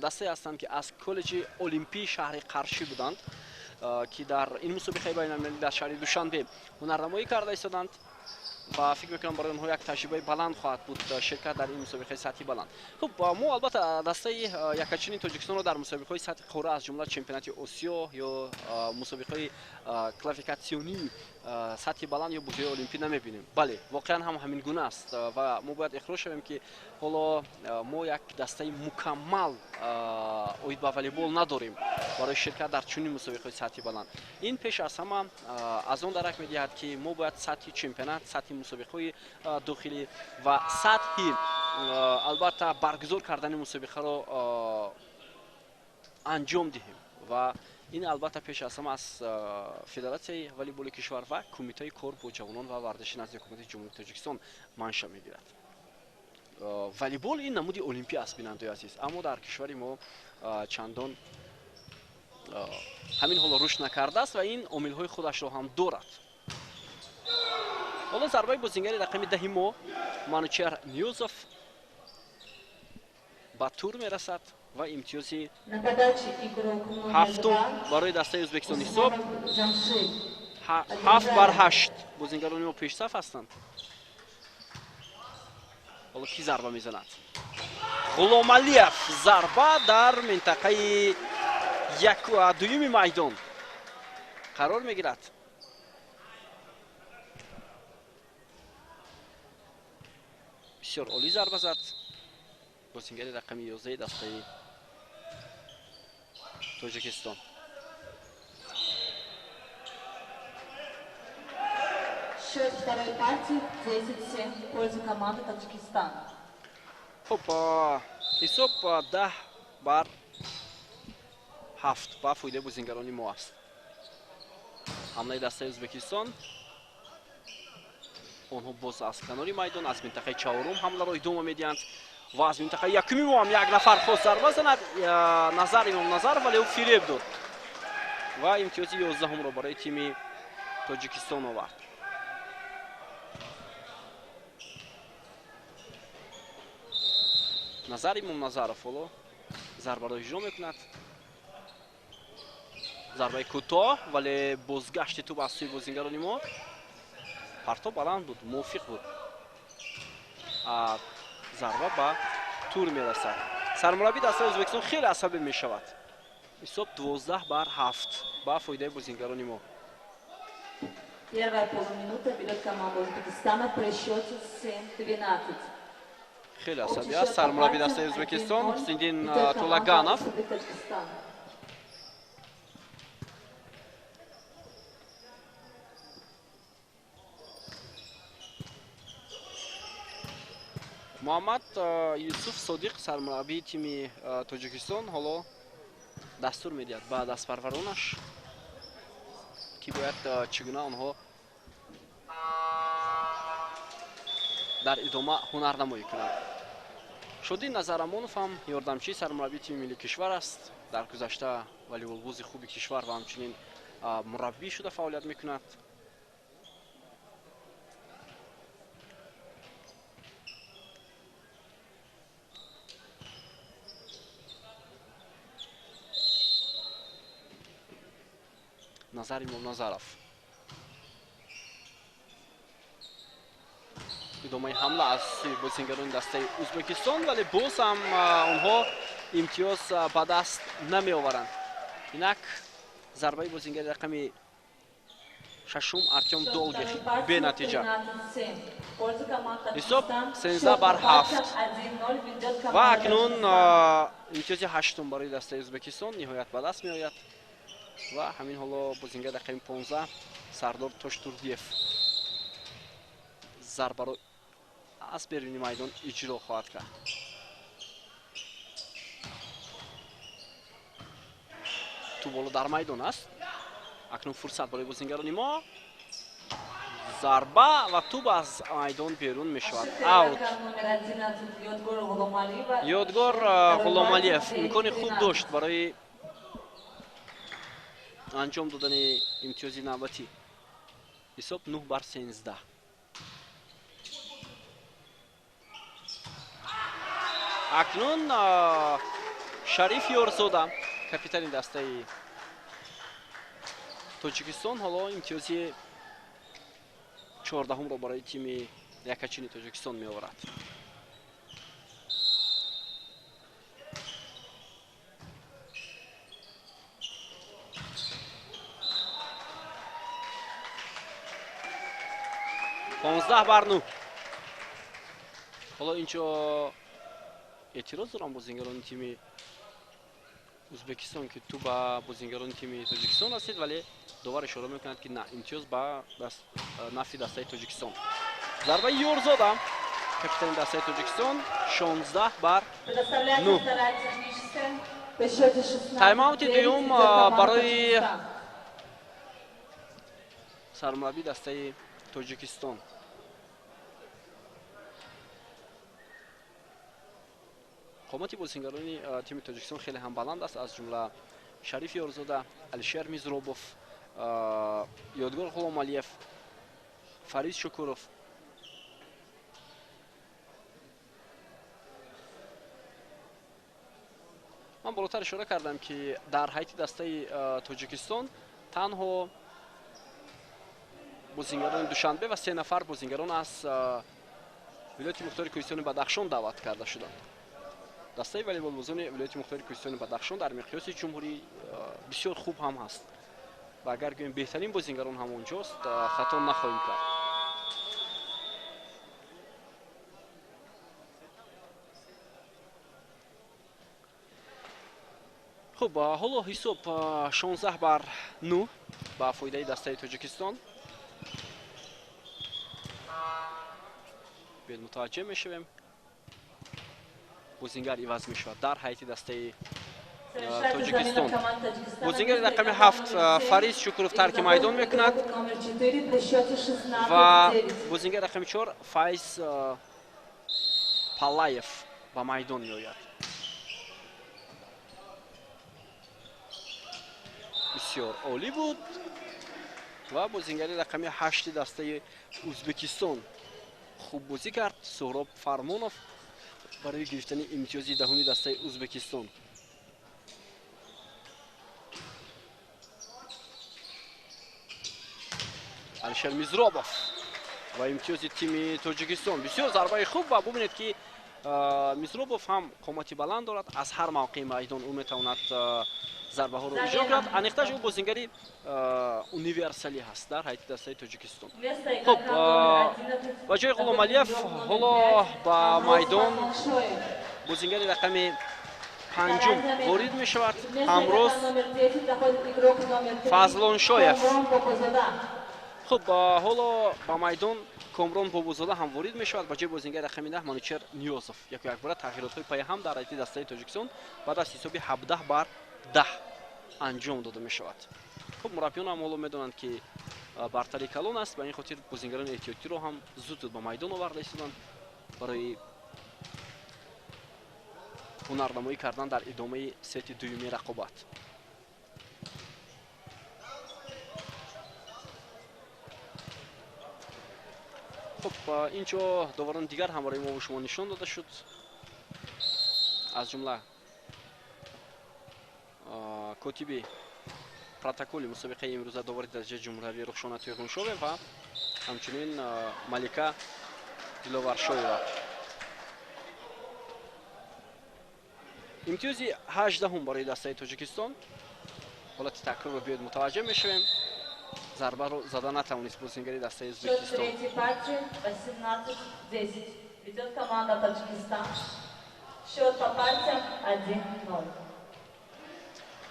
дастае ҳастанд ки аз коллеҷи олимпии шаҳри Қаршӣ буданд ки дар ин мусобиқаи байналмилалӣ дар шаҳри Душанбе ҳунарнамоӣ карда истоданд ва фикр мекунам барои онҳо як таҷрибаи баланд хоҳад буд ширкат дар ин мусобиқаи сатҳи баланд. хуб, мо албатта дастаи якачини Тоҷикистонро дар мусобиқаҳои сатҳи қора аз ҷумла чемпионати Осиё ё мусобиқаҳои квалификатсионии сатҳи баланд ё бозиҳои олимпӣ намебинем. бале, воқеан ҳам ҳамин гуна аст ва мо бояд ихроҷ шавем ки ҳоло мо як дастаи мукаммал оид ба волейбол надорем барои ширкат дар чунин мусобиқаҳои сатҳи баланд. ин пеш аз ҳама аз он дарак медиҳад ки мо бояд сатҳи чемпионат, сатҳи мусобиқаҳои дохилӣ ва сатҳи албатта баргузор кардани мусобиқаро анҷом диҳем ва ин албатта пеш аз ҳама аз федератсияи волейболи кишвар ва кумитаи кор бо ҷавонон ва варзиши назди ҳукумати ҷумҳурии тоҷикистон манша мегирад. волейбол ин намуди олимпия аст бинандои азиз, аммо дар кишвари мо чандон ҳамин ҳоло рушд накардааст ва ин омилҳои худашро ҳам дорад. ҳоло зарбаи бозингари рақами 10 мо Манучар Ниёзов ба тур мерасад ва имтиёзи ҳафтум барои дастаи Ӯзбекистон ҳисоб 7-8 бозингарони мо пешсаф ҳастанд. ҳоло ки зарба мезанад? Ғуломалиев зарба дар минтақаи дуюми майдон қарор мегирад. бисёр олӣ зарба зад бозингари рақами 11 дастаи Тоҷикистон. Счет второй партии 10-7 в пользу команды Таджикистан. Хуб, ҳисоб 10-7 ба фоидаи бозингарони мо аст. ҳамлаи дастаи Ӯзбекистон. онҳо боз аз канори майдон аз минтақаи чаҳорум ҳамларо идома медиҳанд ва аз минтақаи якуми мо ҳам як нафар хост зарба занад. Назар Имом Назар вале ӯ фиреб дод ва имтиёзи 11-ро барои тими Тоҷикистон овард. Назар Имом Назаров ҳоло зарбаро иҷро мекунад. зарбаи кӯтоҳ вале бозгашти тӯб аз сӯи бозингарони мо. партоб баланд буд, мувофиқ буд. зарба ба тур мерасад. сармураббии дастаи Ӯзбекистон хеле асабӣ мешавад. ҳисоб 12-7 ба фоидаи бозингарони мо. Первая полуминута берет команда Узбекистана при счете 7-12. хеле асабӣ аст сармураббии дастаи Ӯзбекистон Ҳусниddин Тулаганов. муҳаммад Юсуф Содиқ сармураббии тими Тоҷикистон ҳоло дастур медиҳад ба дастпарваронаш ки бояд чӣ гуна онҳо дар идома ҳунарнамоӣ кунанд. Шодин Назарамонов ҳам ёрдамчии сармураббии тими миллии кишвар аст. дар гузашта волейболбози хуби кишвар ва ҳамчунин мураббӣ шуда фаъолият мекунад. Назар Имом Назаров идомаи ҳамла аз сӯи бозингарони дастаи Ӯзбекистон, вале боз ҳам онҳо имтиёз ба даст намеоваранд. инак зарбаи бозингари рақами 6 Артём Долгих бенатиҷа. ҳисоб 13-7 ва акнун имтиёзи 8 барои дастаи Ӯзбекистон ниҳоят ба даст меояд ва ҳамин ҳоло бозингари рақами 15 Сардор Тоштурдиев зарбаро аз беруни майдон иҷро хоҳад кард. тӯболо дар майдон аст. акнун фурсат барои бозингарони мо. зарба ва тӯб аз майдон берун мешавад. аут. ёдгор Ғуломалиев имкони хуб дошт барои анҷом додани имтиёзи навбатӣ. ҳисоб 9-13. акнун Шариф Ёрзода капитани дастаи Тоҷикистон ҳоло имтиёзи 14-ро барои тими якачини Тоҷикистон меоварад. «15-9». ҳоло инҷо эътироз дорам бозингарони тими Ӯзбекистон ки ту ба бозингарони тими Тоҷикистон ҳастед, вале довар ишора мекунад ки на, имтиёз ба нафи дастаи Тоҷикистон. зарбаи Ёрзода капитани дастаи Тоҷикистон 16-9. По счете 16-9 тайм-аути дуюм за команду барои Таджикистан. сармурабби дастаи Тоҷикистон. қомати бозингарони тими Тоҷикистон хеле ҳам баланд аст, аз ҷумла Шариф Ёрзода, Алишер Мизробов, Ёдгор Ғуломалиев, Фарид Шукуров. ман болотар ишора кардам ки дар ҳайти дастаи Тоҷикистон танҳо бозингарони Душанбе ва 3 нафар бозингарон аз вилояти мухтори Кӯҳистони Бадахшон даъват карда шуданд. дастаи волейболбозони вилояти мухтори Кӯҳистони Бадахшон дар миқёси ҷумҳурӣ бисёр хуб ҳам ҳаст ва агар гӯем беҳтарин бозингарон ҳам онҷост, хато нахоҳем кард. хуб, ҳоло ҳисоб 16-9 ба фоидаи дастаи Тоҷикистон. бед мутаваҷҷеҳ мешавем. бозингар иваз мешавад дар ҳайати дастаи Тоҷикистон. бозингари рақами 7 Фарид Шукуров тарки майдон мекунад ва бозингари рақами 4 Файз Паллаев ба майдон меояд. бисёр олӣ буд ва бозингари рақами 8 дастаи Ӯзбекистон хуб бозӣ кард. Суҳроб Фармонов барои гирифтани имтиёзи даҳуми дастаи Ӯзбекистон. Алишер Мизробов ва имтиёзи тими Тоҷикистон. бисёр зарбаи хуб ва бубинед ки Мизробов ҳам қомати баланд дорад. аз ҳар мавқеи майдон ӯ метавонад зарбаҳоро иҷро кунад. аниқташ ӯ бозингари универсалӣ ҳаст дар ҳайати дастаи Тоҷикистон. хуб, ба ҷои Ғуломалиев ҳоло ба майдон бозингари рақами 5 ворид мешавад. ҳамроз Фазлоншоев. хуб, ҳоло ба майдон Комрон Бобозода ҳам ворид мешавад ба ҷои бозингари рақами 10 Манучер Ниёзов. якбора тағйиротҳои паяҳам дар ҳайати дастаи Тоҷикистон баъд аз ҳисоби 17-10 анҷом дода мешавад. хуб, мураббиён ҳам ҳоло медонанд ки бартари калон аст, ба ин хотир бозингарони эҳтиётиро ҳам зуд ба майдон оварда истоданд барои ҳунарнамоӣ кардан дар идомаи сети дуюми рақобат. хуб, инҷо доварони дигар ҳам барои мо ва шумо нишон дода шуд. аз ҷумла котиби протоколи мусобиқаи имрӯза довари дараҷаи ҷумҳуравӣ Рухшона Туйғуншове ва ҳамчунин Малика Диловаршоева. имтиёзи 18 барои дастаи Тоҷикистон. ҳолати такрорро биёед мутаваҷҷеҳ мешавем. зарбаро зада натавонист бозингари дастаи Ӯзбекистон. 18-10 ведет команда Таджикистан. Счет по партиям 1-0.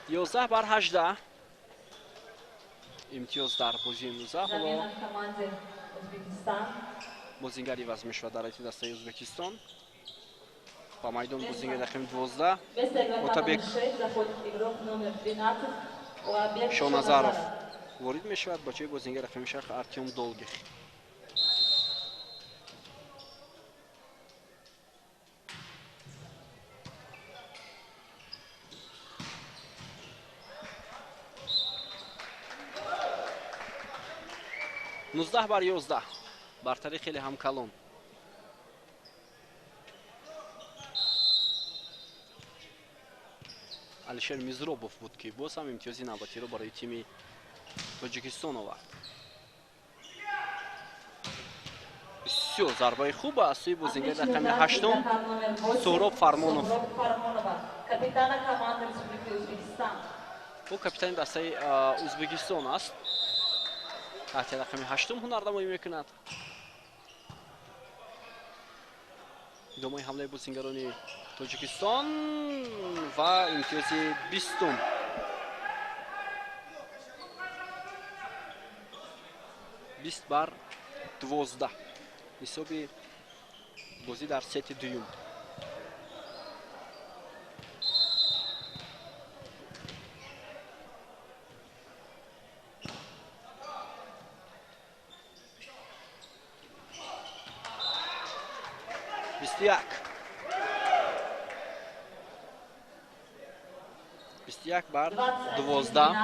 11-18 имтиёз дар бозии имрӯза. ҳоло команде Ӯзбекистан. бозингар иваз мешавад дар ҳайати дастаи Ӯзбекистон. ба майдон бозингари рақами 12 Отабек Шоназаров ворид мешавад ба ҷои бозингари рақами 6 Артём Долгих. нуздаҳ бар 11 бартари хеле ҳам калон. Алишер Мизробов буд ки боз ҳам имтиёзи навбатиро барои тими Тоҷикистон овард. бисёр зарбаи хуб аз сӯи бозингари рақами 8 Суҳроб Фармонов. Капитана команды Республики Ӯзбекистон. ӯ капитани дастаи Ӯзбекистон аст. ҳайати рақами 8 ҳунарнамоӣ мекунад. идомаи ҳамлаи бозингарони Тоҷикистон ва имтиёзи 20 20 бар 12 ҳисоби бозӣ дар сети дуюм. 21 бар 12.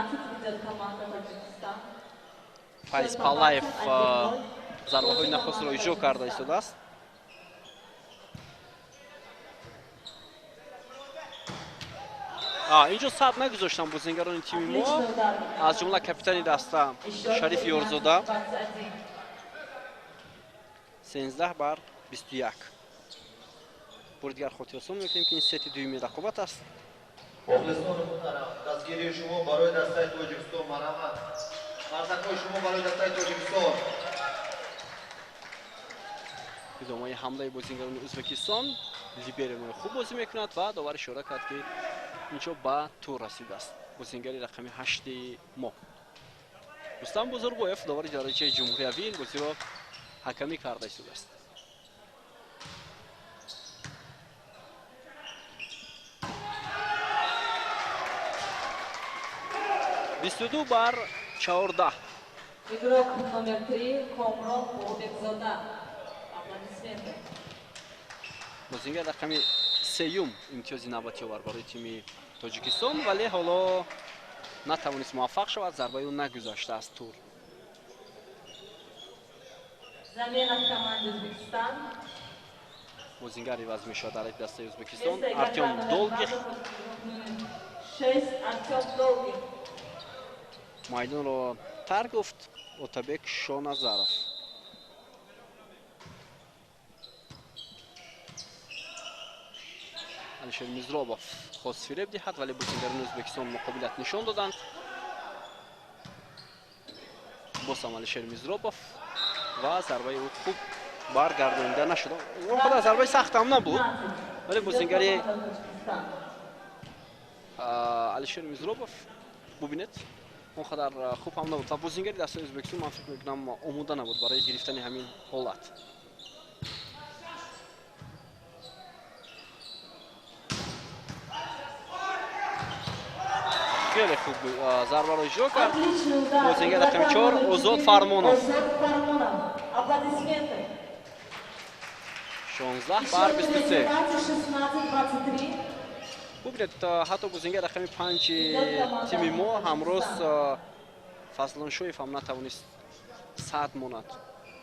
Фарис Палаев зарбаҳои нахустро иҷро карда истодааст. инҷо саб нагузоштам бозингарони тими мо, аз ҷумла капитани даста Шариф Ёрзода. 13 бар 21. бори дигар хотиросон мекунем ки ин сети дуюми рақобат аст. Мухлисони муҳтарам, дастгирии шумо барои дастаи Тоҷикистон марҳамат. Мардакҳои шумо барои дастаи Тоҷикистон. идомаи ҳамлаи бозингарони Ӯзбекистон, либерои хуб бозӣ мекунад ва довар ишора кард ки инҷо ба тур расидааст. Бозингари рақами 8 мо. Рустам Бузургоев довари дараҷаи ҷумҳуриявӣ ин бозиро ҳакамӣ карда истодааст. Бистуду бар 14. Игрок номер 3 Комрон Бобекзода. Аплодисменты. Бозингар рақами 3 имтиёзи навбати овард барои тими Тоҷикистон, вале ҳоло натавонист муваффақ шавад, зарбаи ӯ нагузаштааст тур. Замена в команде Узбекистан. Бозингар иваз мешавад дар дастаи Ӯзбекистон Артём Долгих. 6 Артём Долгих. майдонро тарк гуфт Отабек Шоназаров. Алишер Мизробов хост фиреб диҳад, вале бозингарони Ӯзбекистон муқобилат нишон доданд. босам Алишер Мизробов ва зарбаи ӯ хуб баргардонида нашуд. Он қадар зарбаи сахтам набуд, вале бозингари Алишер Мизробов бубинед он қадар хуб ҳам набуд ва бозингари дастаи Ӯзбекистон ман фикр мекунам омода набуд барои гирифтани ҳамин ҳолат. خیلی خوب ضربه رو اجرا کرد. بازیگر رقم 4 اوزاد فرمانov. 16 بر 23. ببینید حتی بازیگر رقم 5 تیم ما همروز فضلانشویف هم نتوانست صد ماند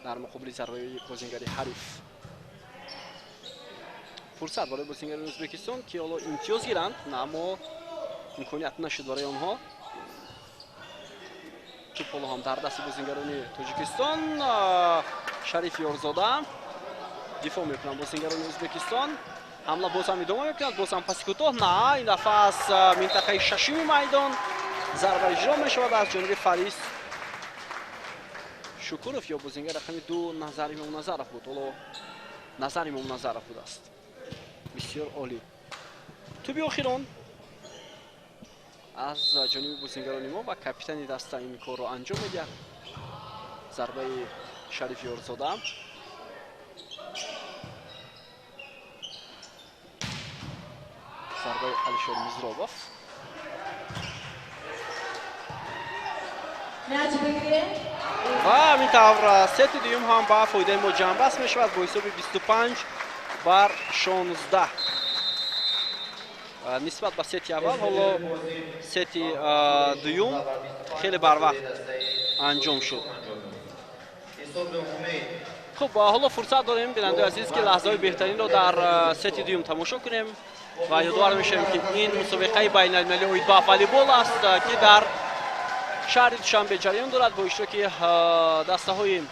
در مقابل ضربه بازیگری حریف. فرصت برای بازیگران ازبکستان که حالا امتیاز گیرند، اما امکانیت نشد برای آنها. توپ حالا هم در دست بازیگران تاجیکستان. شریف یارزاده دفاع میکنند بازیگران ازبکستان. حمله باز هم ادامه میکنند، باز هم پاس کوتاه. نه، این دفعه از منطقه ششمی میدان ضربه اجرا میشود از جانب فاریس شکورов یا بازیگر رقم 2 نظر امام نظرов بود. حالا نظر امام نظرов بود است. بسیار عالی. توپی آخران از جانب بازیگران ما و کاپیتان دسته این کار رو انجام میده. ضربه شریف یارزاده. ضربه علیشور میزروف. و همینطور ست دوم هم با فایده ما جنبست میشود با حساب 25 بر 16. نسبت به ست اول حالا ست دوم خیلی بر وقت انجام شد. خب حالا فرصت داریم بیننده عزیز که لحظه های بهترین رو در ست دوم تماشا کنیم و یادآور میشیم که این مسابقه بین المللی اویدبا والیبال است که در شهر دوشنبه جریان دارد با اشتراک دسته های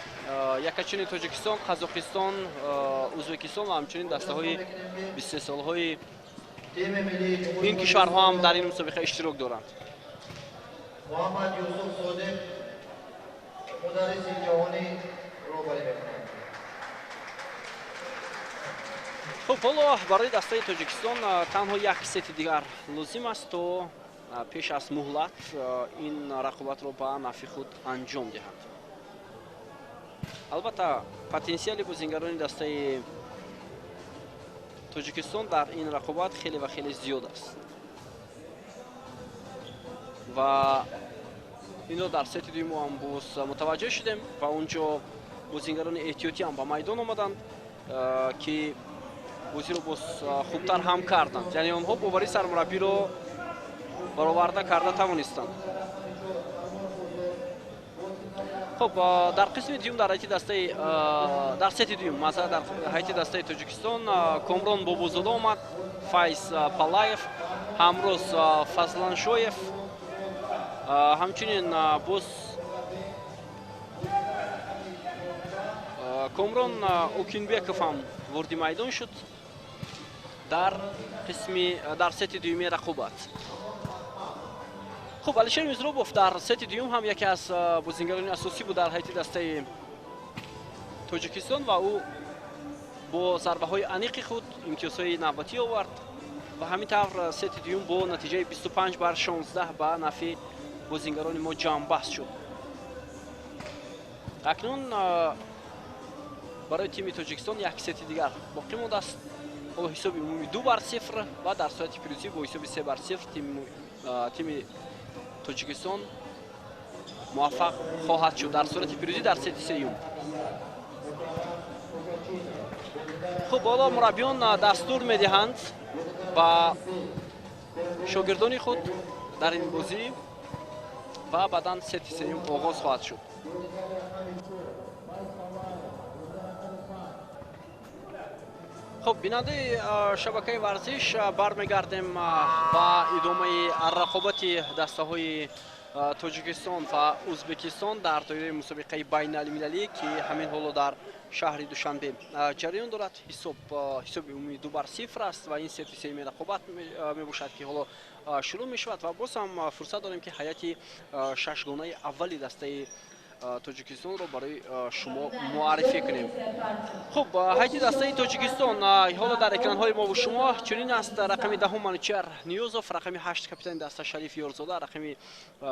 یکچین تاجیکستان، قزاقستان، ازبکستان و همچنین دسته های 23 ساله های این کشورها هم در این مسابقه اشتراک دارند. محمد یوسف صادق مدرس جهانی روبرو می‌کنند. خب حالا برای دسته تاجیکستان تنها یک ست دیگر لازم است تا پیش از مهلت این رقابت را به نفع خود انجام دهند. البته پتانسیل بازیگران دسته تاجیکستان در این رقابت خیلی و خیلی زیاد است و این را در ست دوم هم باز متوجه شدیم و اونجا بازیگران احتیاطی هم به میدان آمدند که бозиро боз хубтар ҳам карданд, яъне онҳо бовари сармураббиро бароварда карда тавонистанд. خب در قسم دوم در حیط دسته در ست دوم مثلا در حیط دسته تاجیکستان کامران بابوزاده آمد، فایز پالایف، همروز فضلان شویف، همچنین باز کامران اوکینبکوف هم وارد میدان شد در قسم در ست دومی رقابت. خب алишер мизробов дар сети дуюм ҳам яке аз бозингарони асосӣ буд дар ҳайати дастаи тоҷикистон ва ӯ бо зарбаҳои аниқи худ имтиёзҳои навбатӣ овард ва ҳамин тавр сети дуюм бо натиҷаи 25-16 ба нафи бозингарони мо ҷамъбаст шуд. акнун барои тими тоҷикистон як сети дигар боқӣ мондааст бо ҳисоби умумӣ 2-0 ва дар сурати пирӯзӣ бо ҳисоби 3-0 тими тоҷикистон муваффақ хоҳад шуд дар сурати пирӯзӣ дар сети сеюм. хуб ҳоло мураббиён дастур медиҳанд ба шогирдони худ дар ин бозӣ ва баъдан сети сеюм оғоз хоҳад шуд. خب بیننده شبکه ورزش برمیگردیم با ادامه رقابت دسته های تاجیکستان و ازبکستان در دایره مسابقه بین المللی که همین حالا در شهر دوشنبه جریان دارد. حساب عمومی 2-0 است و این ستی سیمی رقابت می باشد که حالا شروع می شود و باز هم فرصت داریم که هیئت ششگانه اولی دسته توجیکستان رو برای شما معرفی کنیم. خب هیئت دسته توجیکستان حالا در اکران های ما و شما چنین است: رقم 10 منوچهر نیوزوف، رقم 8 کاپیتان دسته شریف یورزاده، رقم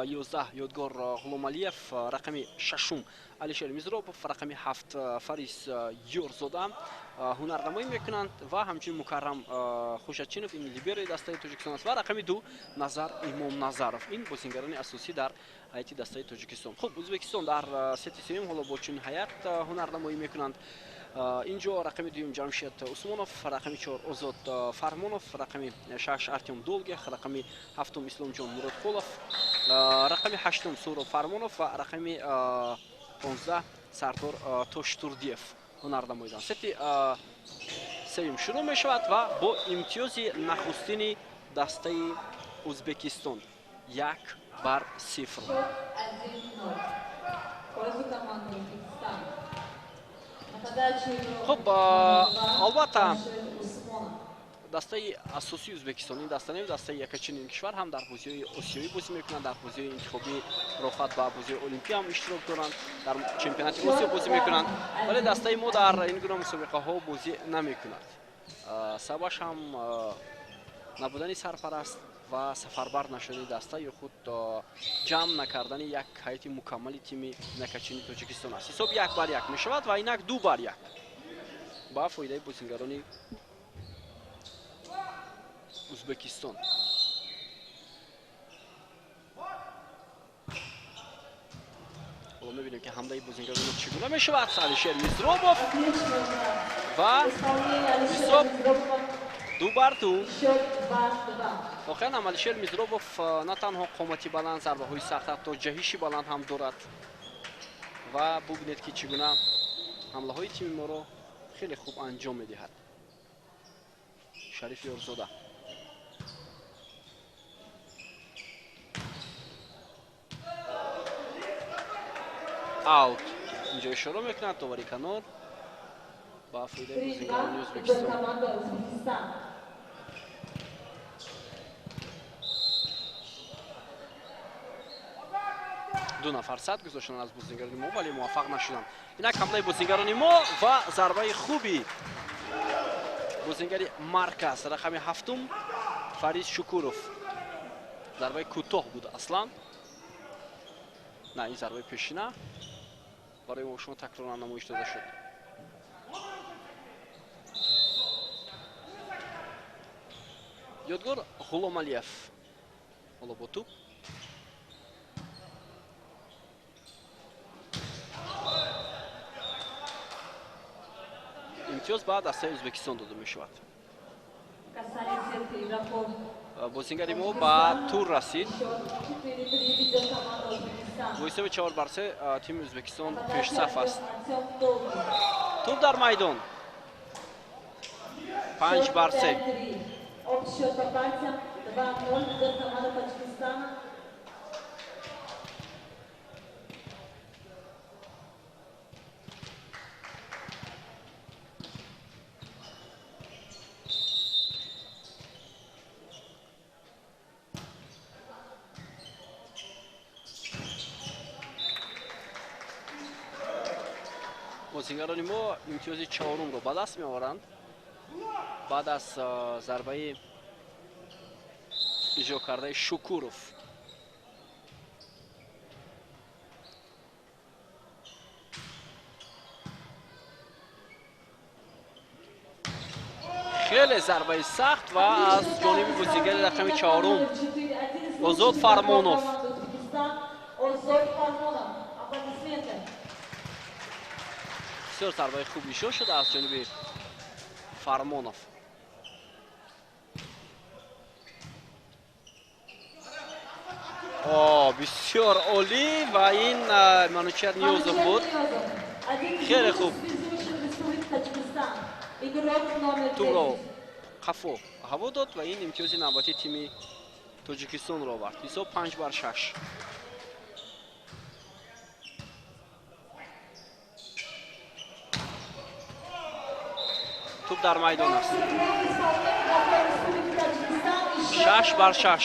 11 یادگار غلامعلیف، رقم 6 алишер мизробов، رقم 7 فاریس یورزاده هنرنمایی میکنند و همچنین مکرم خوشچینوف این لیبر دسته توجیکستان است و رقم 2 نظر امام نظرов این بازیگران اساسی در هیئت دسته توجیکستان. خب ازبکستان در ستی سوم حالا با چنین هیئت هنرنمایی میکنند. اینجا رقم 2 جمشید عثمانوف، رقم 4 آزاد فرمانوف، رقم 6 ارتیم دولگه، رقم 7 اسلام جان مرادخولوف، رقم 8 سورو فرمانوف و رقم 15 سردار توشتوردیف هنرنمایی. ستی سوم شروع می شود و با امتیاز نخستین دسته ازبکستان 1-0. خب البته دسته اساسی ازبکستان این دسته نمی دسته یکچین این کشور هم در بازی آسیایی بازی میکنند، در بازی انتخابی راحت با بازی المپیک هم اشتراک دارند، در چمپیونات آسیا بازی میکنند، ولی دسته ما در این گونه مسابقه ها بازی نمیکند. سببش هم نبودن سرپرست و سفربر نشدن دسته یا خود جمع نکردن یک هیئت مکمل تیم نکچین توجیکستان است. حساب 1-1 می شود و اینک 2-1 با فایده بازیگران ازبکستان. حالا میبینیم که حمله بازیگران چگونه می شود. алишер мизробов و حساب 2-2. واقعا هم алишер мизробов نه تنها قامتی بلند، ضربه های سخت، حتی جهشی بلند هم دارد و ببینید که چگونه حمله های تیم ما رو خیلی خوب انجام میدهد. شریف یورزاده اوت، اینجا اشاره میکند دوباره کنار با فایده بازیگران ازبکستان. دو نفر صد گذاشتن از بازیگران ما ولی موفق نشدند. اینک حمله بازیگران ما و ضربه خوبی بازیگری مرکز رقم 7 فاریز شکوروف. ضربه کوتاه بود اصلا، نه این ضربه پیشینه برای ما شما تکرار نمایش داده شد. یادگار غلامعلیف حالا با توپ имтиёз ба дастаи Ӯзбекистон дода мешавад. Касание сетки игроков. Бозингари мо ба тур расид. Счет 4-3 ведет команда Узбекистан. Бо ҳисоби 4-3 тими Ӯзбекистон пешсаф аст. Артем Долгий. Туп дар майдон. 5-3. Общий счет по партиям 2-0 ведет команда Таджикистана. бозингарони мо имтиёзи 4-ро ба даст меоранд баъд аз зарбаи иҷро кардаи Шукуров. хеле зарбаи сахт ва аз ҷониби бозингари рақами 4 Озод Фармонов. Озод Фармонов. Аплодисменты. бисёр зарбаи хуб иҷро шуда аз ҷониби Фармонов. бисёр олӣ ва ин Манучар Ниёзов буд. Хеле хуб. Тубро қафо ҳаво дод ва ин имтиёзи навбати тими Тоҷикистонро овард. ҳисоб 5-6. туп дар майдон аст. 6-6.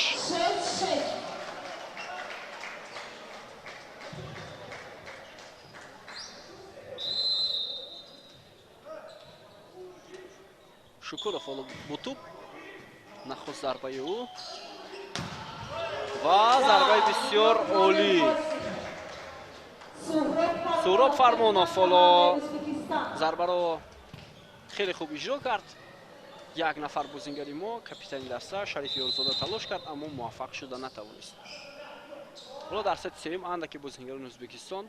Шукуров бо туп нахуст зарбаи ӯ ва зарбаи бисёр олӣ. Сӯроб Фармонов ҳоло зарбаро хеле хуб иҷро кард. Як нафар бозингари мо капитани даста Шариф Ёрзода талош кард, аммо муваффақ шуда натавонист. ҳоло дар сети севум андаке бозингарони Ӯзбекистон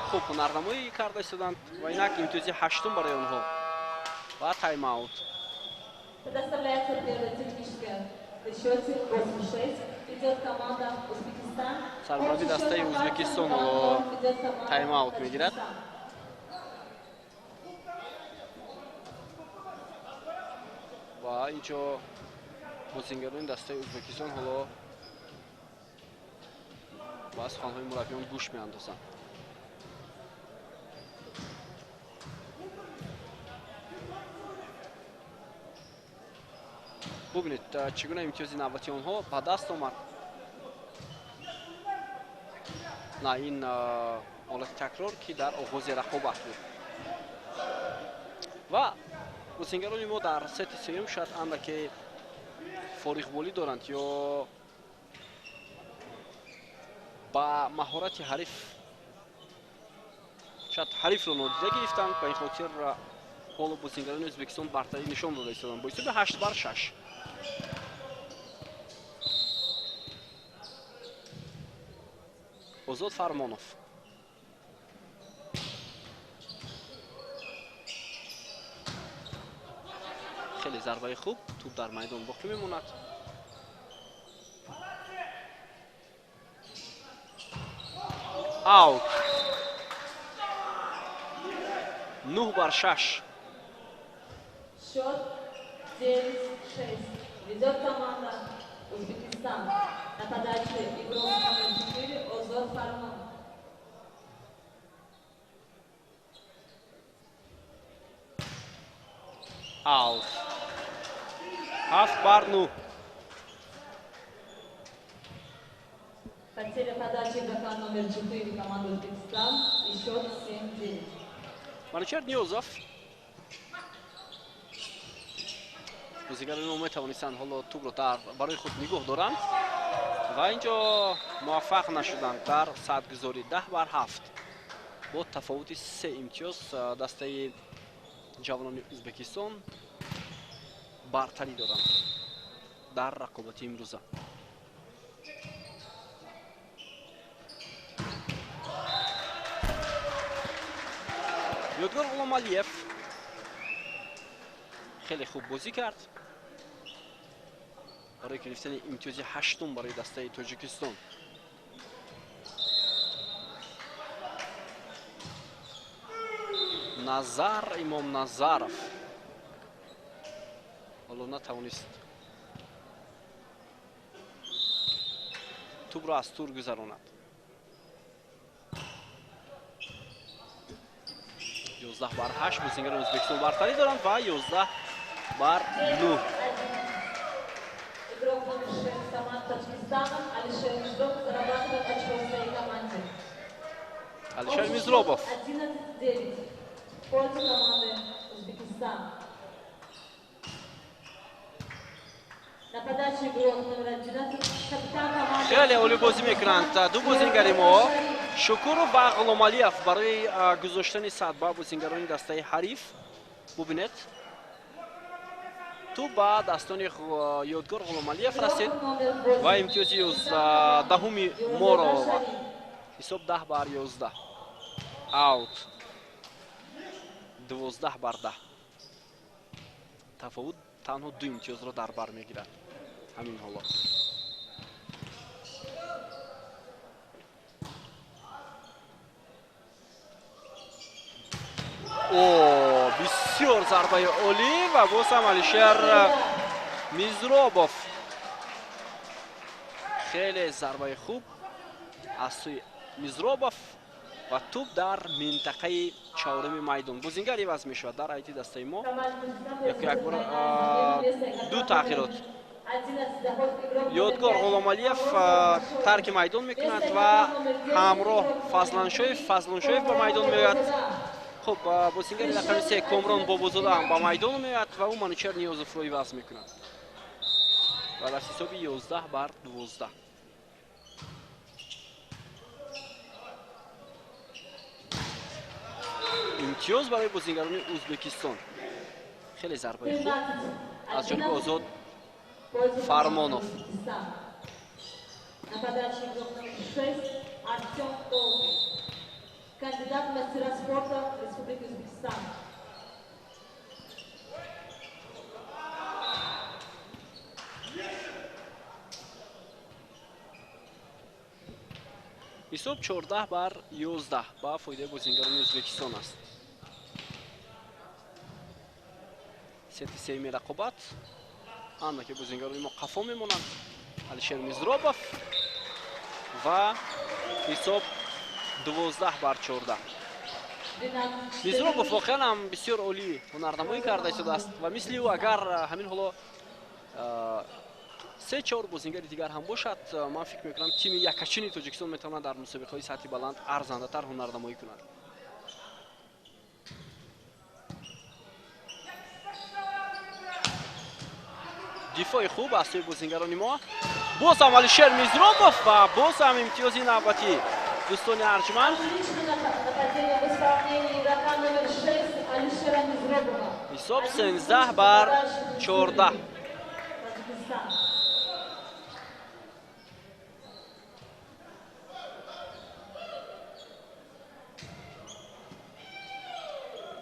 хуб ҳунарнамоӣ карда истоданд ва инак имтиёзи 8 барои онҳо ва тайм-аут. Предоставляется первая техническая в счете 8-6. Идет команда Узбекистан. Сарбаби дастаи Ӯзбекистон тайм-аут мегирад. ва инҷо бозингарони дастаи Ӯзбекистон ҳоло ба суханҳои мураббиён гӯш меандозанд. бубинед чӣ гуна имтиёзи навбати онҳо ба даст омад. на ин ҳолати такрор ки дар оғози рақобат буд. ва бозингарони мо дар сети сеюм шояд андаке фориғболӣ доранд ё ба маҳорати ҳариф шояд ҳарифро нодида гирифтанд. ба ин хотир ҳоло бозингарони Ӯзбекистон бартарӣ нишон дода истоданд бо ҳисоби 8-6. Озод Фармонов. хеле зарбаи хуб. туп дар майдон боқӣ мемонад. аут. 9-6. Счет 9-6. Ведет команда Узбекистан. На подаче игрок номер 4 Озод Фармонов. аут. 7-9. Потеря подачи игрока номер 4 команды Узбекистан. И счет 7-9. Манучар Ниёзов. бозингарони мо метавонистанд ҳоло тубро барои худ нигоҳ доранд ва инҷо муваффақ нашуданд дар садгузорӣ 10-7 бо тафовути 3 имтиёз дастаи ҷавонони Ӯзбекистон бартарӣ доранд дар рақобати имрӯза. Ёдгор Ғуломалиев хеле хуб бозӣ кард барои гирифтани имтиёзи 8-ум барои дастаи Тоҷикистон. Назар Имом Назаров ҳоло натавонист тӯбро аз тур гузаронад. 11-8 бозингарони Ӯзбекистон бартарӣ доранд ва 11-9. Игрок номер 6 команд Таджикистана Алишер Мизробов зарабатывает очко в своей команде. Алишер Мизробов. 11-9 в пользу команды Узбекистана. На подаче игрок номер 11 капитан команды. Хеле олӣ бозӣ мекунанд ду бозингари мо. Шукуров ва Ғуломалиев барои гузоштани садба бозингарони дастаи ҳариф. Бубинед. Ту ба дастони Ёдгор Ғуломалиев расид ва имтиёзи 11-уми моро овард. ҳисоб 10-11. Аут. 12-10. Тафовут танҳо 2 имтиёзро дар бар мегирад ҳамин ҳолот. Бисёр зарбаи олӣ ва боз ҳам Алишер Мизробов. Хеле зарбаи хуб аз сӯи Мизробов ва тӯб дар минтақаи чаҳорами майдон. Бозингар иваз мешавад дар айти дастаи мо. Якбор ду тағйирот. Ёдгор Ғуломалиев тарки майдон мекунад ва ҳамроҳ Фазлоншоев ба майдон меояд. Хуб, бозингари рақами 3 Комрон Бобозода ҳам ба майдон меояд ва ӯ Манучер Ниёзовро иваз мекунад. Ва дар ҳисоби 11-12. имтиёз барои бозингарони Ӯзбекистон. Хеле зарбаи хуб аз ҷониби Озод Фармонов. На подаче игрок номер 6 Артем Долгий. Кандидат в мастера спорта Республики Узбекистан. ҳисоб 14-11 ба фоидаи бозингарони Ӯзбекистон аст. сети сеюми рақобат андаке бозингарони мо қафо мемонанд. Алишер Мизробов ва ҳисоб 12-14. Мизробов воқеан ҳам бисёр олӣ ҳунарнамоӣ карда истодааст ва мисли ӯ агар ҳамин ҳоло 3-4 бозингари дигар ҳам бошад, ман фикр мекунам тими якачини Тоҷикистон метавонад дар мусобиқаҳои сатҳи баланд арзандатар ҳунарнамоӣ кунад. дифои хуб аз сӯи бозингарони мо. Боз ҳам Алишер Мизробов ва боз ҳам имтиёзи навбатӣ дӯстони арҷманд. ҳисоб 13-14.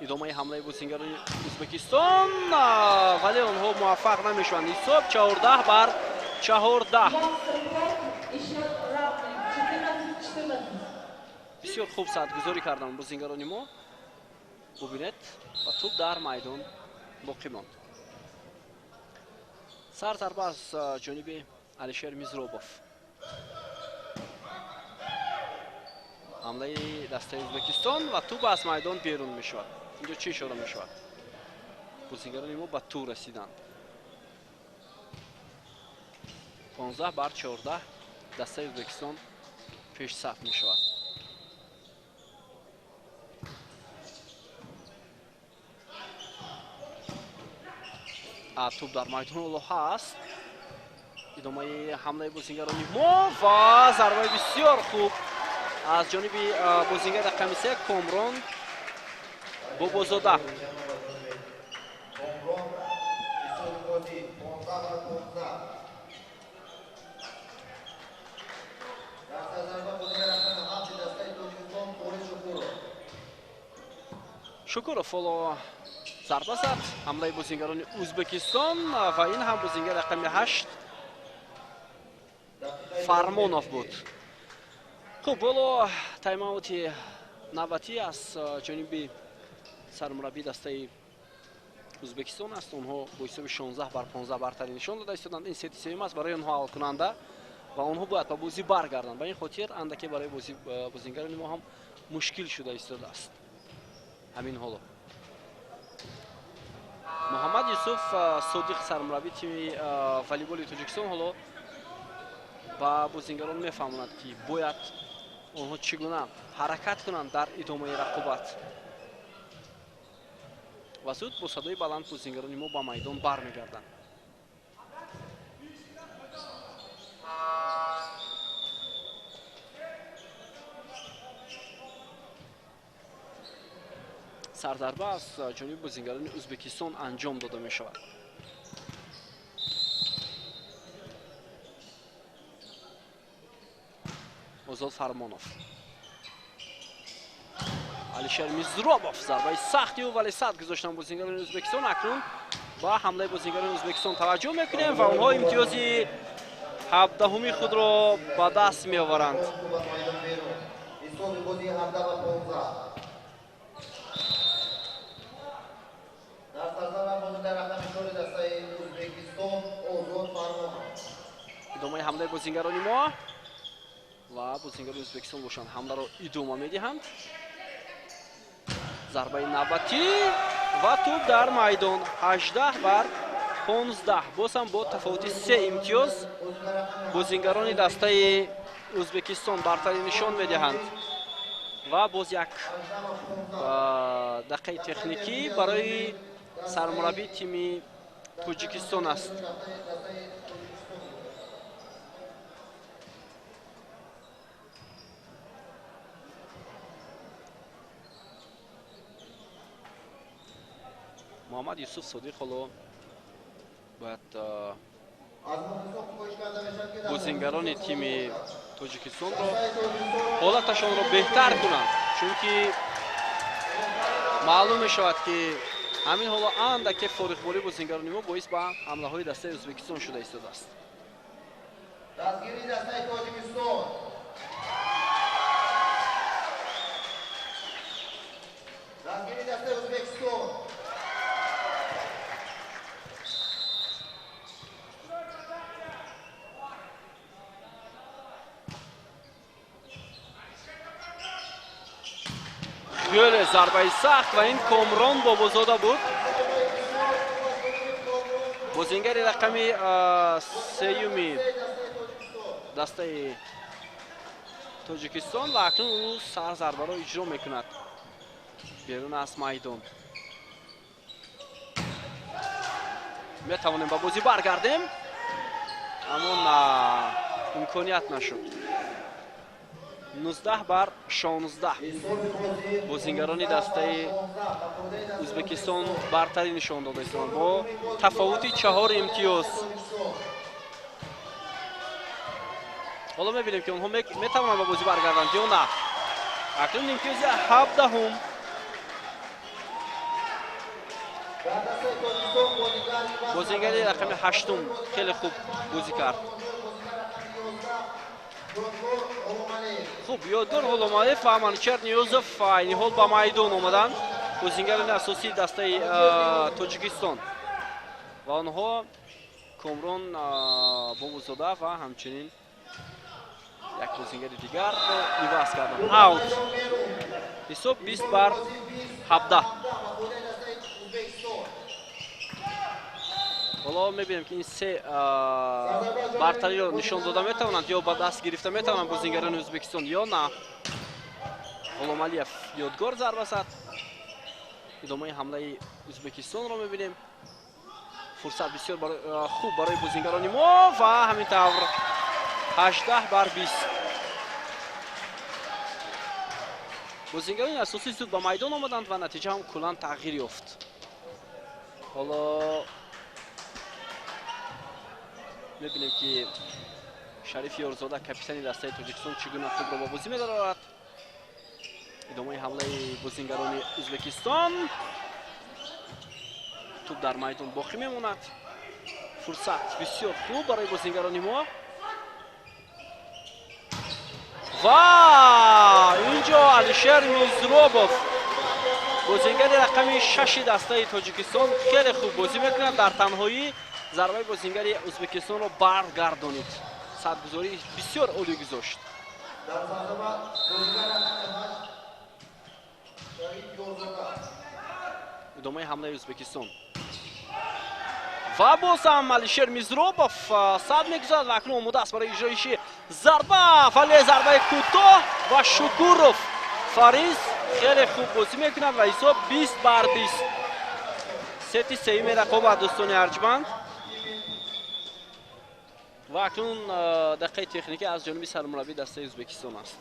идомаи ҳамлаи бозингарони Ӯзбекистон вале онҳо муваффақ намешаванд. ҳисоб 14-14. бисёр хуб садгузорӣ карданд бозингарони мо. бубинед ва тӯб дар майдон боқӣ монд. сарзарба аз ҷониби Алишер Мизробов. ҳамлаи дастаи Ӯзбекистон ва тӯб аз майдон берун мешавад. инҷо чӣ ишора мешавад? бозингарони мо ба тӯ расиданд. 15-14 дастаи Ӯзбекистон пешсаф мешавад. тӯб дар майдон оло ҳаст. идомаи ҳамлаи бозингарони мо ва зарбаи бисёр хуб аз ҷониби бозингари рақами 3 Комрон Бобозода. Шукуров ҳоло зарба зад. ҳамлаи бозингарони Ӯзбекистон ва ин ҳам бозингар рақами 8 Фармонов буд. Хуб, ҳоло тайм-аути навбатӣ аз ҷониби сармураббии дастаи Ӯзбекистон аст. онҳо бо ҳисоби 16-15 бартарӣ нишон дода истоданд. ин сети сеюм аст барои онҳо ҳалкунанда ва онҳо бояд ба бозӣ баргарданд. ба ин хотир андаке барои бозингарони мо ҳам мушкил шуда истодааст. ҳамин ҳоло Муҳаммад Юсуф Содиқ сармураббии тими волейболи Тоҷикистон ҳоло ба бозингарон мефаҳмонад ки бояд онҳо чӣ гуна ҳаракат кунанд дар идомаи рақобат. ва зуд бо садои баланд бозингарони мо ба майдон бармегарданд. сарзарба аз ҷониби бозингарони Ӯзбекистон анҷом дода мешавад. озод Фармонов, Алишер Мизробов, зарбаи сахти вале сад гузоштанд бозингарони Ӯзбекистон. акнун ба ҳамлаи бозингарони Ӯзбекистон таваҷҷӯҳ мекунем ва онҳо имтиёзи 17-уми худро ба даст меоваранд. идомаи ҳамлаи бозингарони мо ва бозингарони Ӯзбекистон бошанд ҳамларо идома медиҳанд. зарбаи навбатӣ ва туп дар майдон 18-15. боз ҳам бо тафовути 3 имтиёз бозингарони дастаи Ӯзбекистон бартарӣ нишон медиҳанд ва боз як дақиқаи техникӣ барои сармураббии тими Тоҷикистон аст. Муҳаммад Юсуф Содиқ ҳоло бояд бозингарони тими Тоҷикистонро ҳолаташонро беҳтар кунанд, чунки маълум мешавад ки ҳамин ҳоло андаке фориғболӣ бозингарони мо боис ба ҳамлаҳои дастаи Ӯзбекистон шуда истодааст. дастгирии дастаи Тоҷикистон. дастгирии дастаи Ӯзбекистон. гӯле зарбаи сахт ва ин Комрон Бобозода буд. бозингари рақами сеюми дастаи Тоҷикистон ва акнун ӯ сар зарбаро иҷро мекунад берун аз майдон. метавонем ба бозӣ баргардем, аммо имконият нашуд. 19-16 бозингарони дастаи Ӯзбекистон бартарӣ нишон дода истанд бо тафовути 4 имтиёз. ҳоло мебинем ки онҳо метавонанд ба бозӣ баргарданд ё на. акнун имтиёзи 17-ум. бозингари рақами 8 хеле хуб бозӣ кард. хуб, Ёдгор Ғуломалиев ва Манучар Ниёзов айни ҳол ба майдон омаданд, бозингарони асосии дастаи Тоҷикистон. ва онҳо Комрон Бобозода ва ҳамчунин як бозингари дигарро иваз карданд. аут. ҳисоб 20-17. ҳоло мебинем ки ин се бартариро нишон дода метавонанд ё ба даст гирифта метавонанд бозингарони Ӯзбекистон ё на. Ғуломалиев Ёдгор зарба зад. идомаи ҳамлаи Ӯзбекистонро мебинем. фурсат бисёр хуб барои бозингарони мо ва ҳамин тавр 18-20. бозингарони асосӣ зуд ба майдон омаданд ва натиҷа ҳам куллан тағйир ёфт. ҳоло мебинем ки Шариф Ёрзода капитани дастаи Тоҷикистон чӣ гуна тӯбро ба бозӣ медорад. идомаи ҳамлаи бозингарони ӯзбекистон. туп дар майдон боқӣ мемонад. фурсат бисёр хуб барои бозингарони мо. ва инҷо Алишер Мизробов, бозингари рақами 6 дастаи Тоҷикистон, хеле хуб бозӣ мекунад. дар танҳоӣ зарбаи бозингари ӯзбекистонро баргардонид. садгузории бисёр олӣ гузошт. идомаи ҳамлаи ӯзбекистон. ва боз ҳам Алишер Мизробов сад мегузарад ва акнун омода аст барои иҷроиши зарба, вале зарбаи кӯтоҳ ва Шукуров. Фариз хеле хуб бозӣ мекунад ва ҳисоб 20-20. сети сеюми рақобат дӯстони арҷманд. ва акнун дақиқаи техникӣ аз ҷониби сармураббии дастаи ӯзбекистон аст.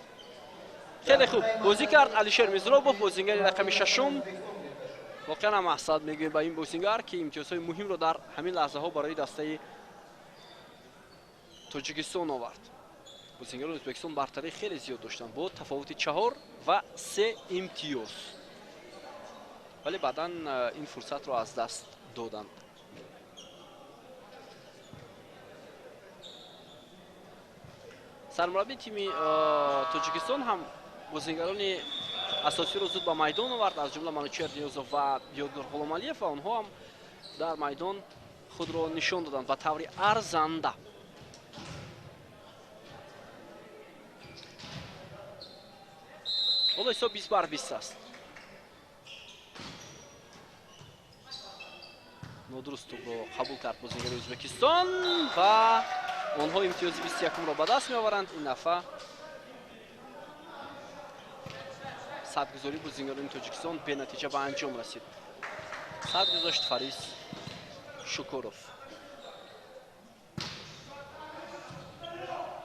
хеле хуб бозӣ кард Алишер Мизробов, бозингари рақами 6. воқеан ҳам маҳсад мегӯем ба ин бозингар ки имтиёзҳои муҳимро дар ҳамин лаҳзаҳо барои дастаи Тоҷикистон овард. бозингарони ӯзбекистон бартарии хеле зиёд доштанд бо тафовути 4 ва 3 имтиёз. вале баъдан ин фурсатро аз даст доданд. сармураббии тими Тоҷикистон ҳам бозингарони асосиро зуд ба майдон овард, аз ҷумла Манучер Ниёзов ва Ёдгор Ғуломалиев, ва онҳо ҳам дар майдон худро нишон доданд ба таври арзанда. ҳоло ҳисоб 20-20 аст. нодуруст тӯбро қабул кард бозингари ӯзбекистон ва онҳо имтиёзи 21-ро ба даст меоваранд. ин дафъа садгузори бозингарони Тоҷикистон бенатиҷа ба анҷом расид. сад гузошт Фариз Шукуров.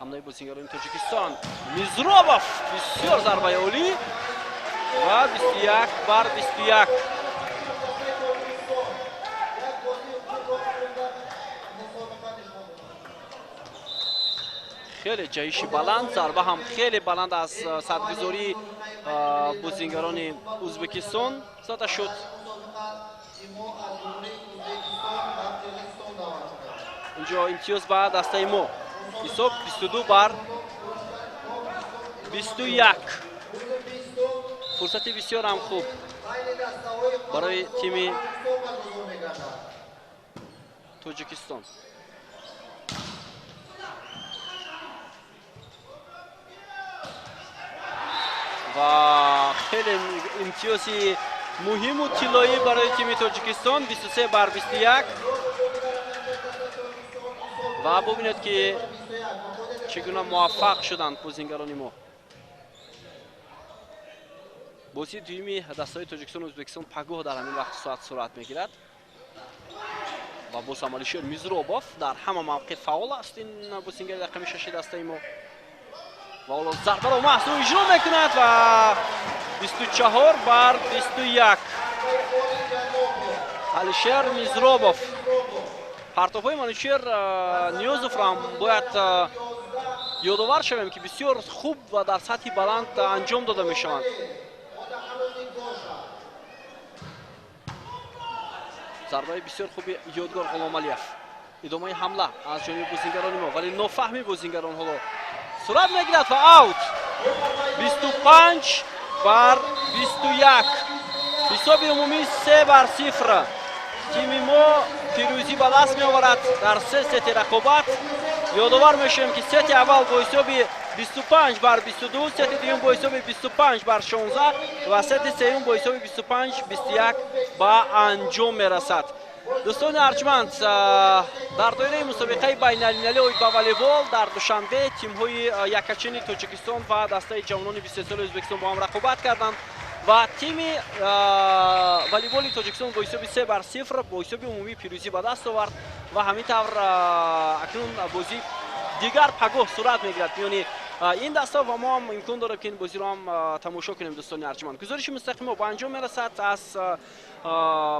ҳамлаи бозингарони Тоҷикистон. Мизробов бисёр зарбаи олӣ ва 21-21. хеле ҷаҳиши баланд, зарба ҳам хеле баланд аз садгузории бозингарони ӯзбекистон зада шуд. инҷо имтиёз ба дастаи мо. ҳисоб 22-21. фурсати бисёр ҳам хуб барои тими Тоҷикистон. ва хеле имтиёзи муҳиму тиллоӣ барои тими Тоҷикистон. 23-21. ва бубинед ки чӣ гуна муваффақ шуданд бозингарони мо. бозии дуюми дастаҳои Тоҷикистон ва Ӯзбекистон пагоҳ дар ҳамин вақти соат сурат мегирад. ва боз ҳам Алишер Мизробов дар ҳама мавқеъ фаъол аст ин бозингари рақами 6 дастаи мо. ва ҳоло зарбаро маҳз иҷро мекунад ва 24-21. Алишер Мизробов. партовҳои Манучер Ниёзовро ҳам бояд ёдовар шавем ки бисёр хуб ва дар сатҳи баланд анҷом дода мешаванд. зарбаи бисёр хуби Ёдгор Ғуломалиев. идомаи ҳамла аз ҷониби бозингарони мо, вале нофаҳми бозингарон ҳоло сурат мегирад ва аут. 25-21. ҳисоби умумӣ 3-0. тими мо пирӯзӣ ба даст меоварад дар 3 сети рақобат. ёдовар мешавем ки сети аввал бо ҳисоби 25-22, сети дуюм бо ҳисоби 25-16 ва сети сеюм бо ҳисоби 25-21 ба анҷом мерасад. дӯстони арҷманд, дар доираи мусобиқаи байналмилалии ба волейбол дар душанбе тимҳои якачини Тоҷикистон ва дастаи ҷавонони 23 соли Ӯзбекистон бо ҳам рақобат карданд ва тими волейболи Тоҷикистон бо ҳисоби 3-0 бо ҳисоби умумӣ пирӯзӣ ба даст овард ва ҳамин тавр акнун бозӣ дигар пагоҳ сурат мегирад миёни این دستا و ما هم امکان داره که این بازی رو هم تماشا کنیم دوستان ارجمند. گزارش مستقیم به انجام میرسد از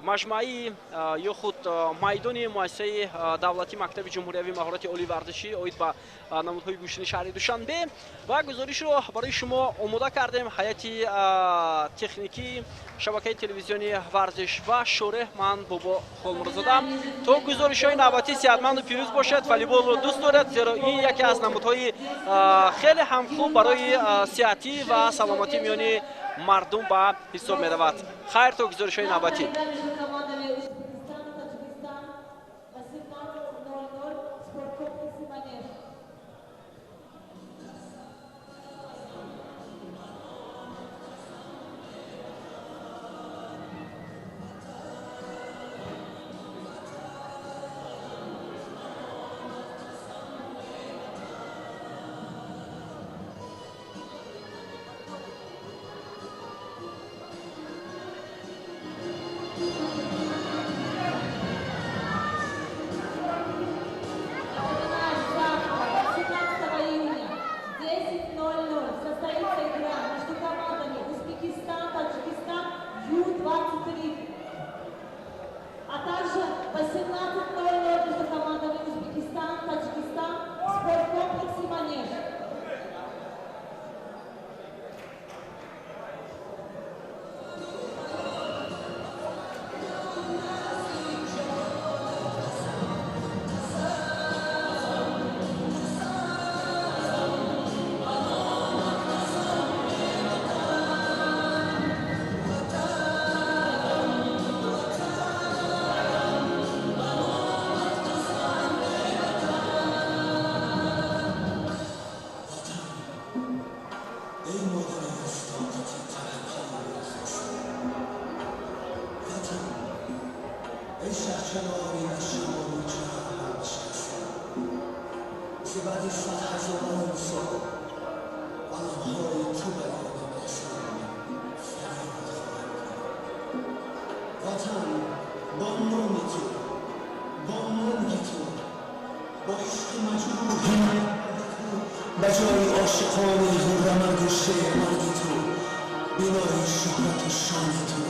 مجمعی یا خود میدان مؤسسه دولتی مکتب جمهوری مهارت عالی ورزشی اوید به نمودهای گوشین شهر دوشنبه و گزارش رو برای شما آماده کردیم. هیئت تکنیکی شبکه تلویزیونی ورزش و شوره، من بابا خالمرزاده. تو گزارش های نوبتی صحتمند و پیروز باشد. والیبال رو دوست دارد زیرا این یکی از نمودهای خیلی هم خوب برای صحتی و سلامتی میانی مردم به حساب می رود. خیر تو گزارش های نوبتی. بجای عاشقانه رمد و شعر مردی تو، بینای شهرت و شان تو.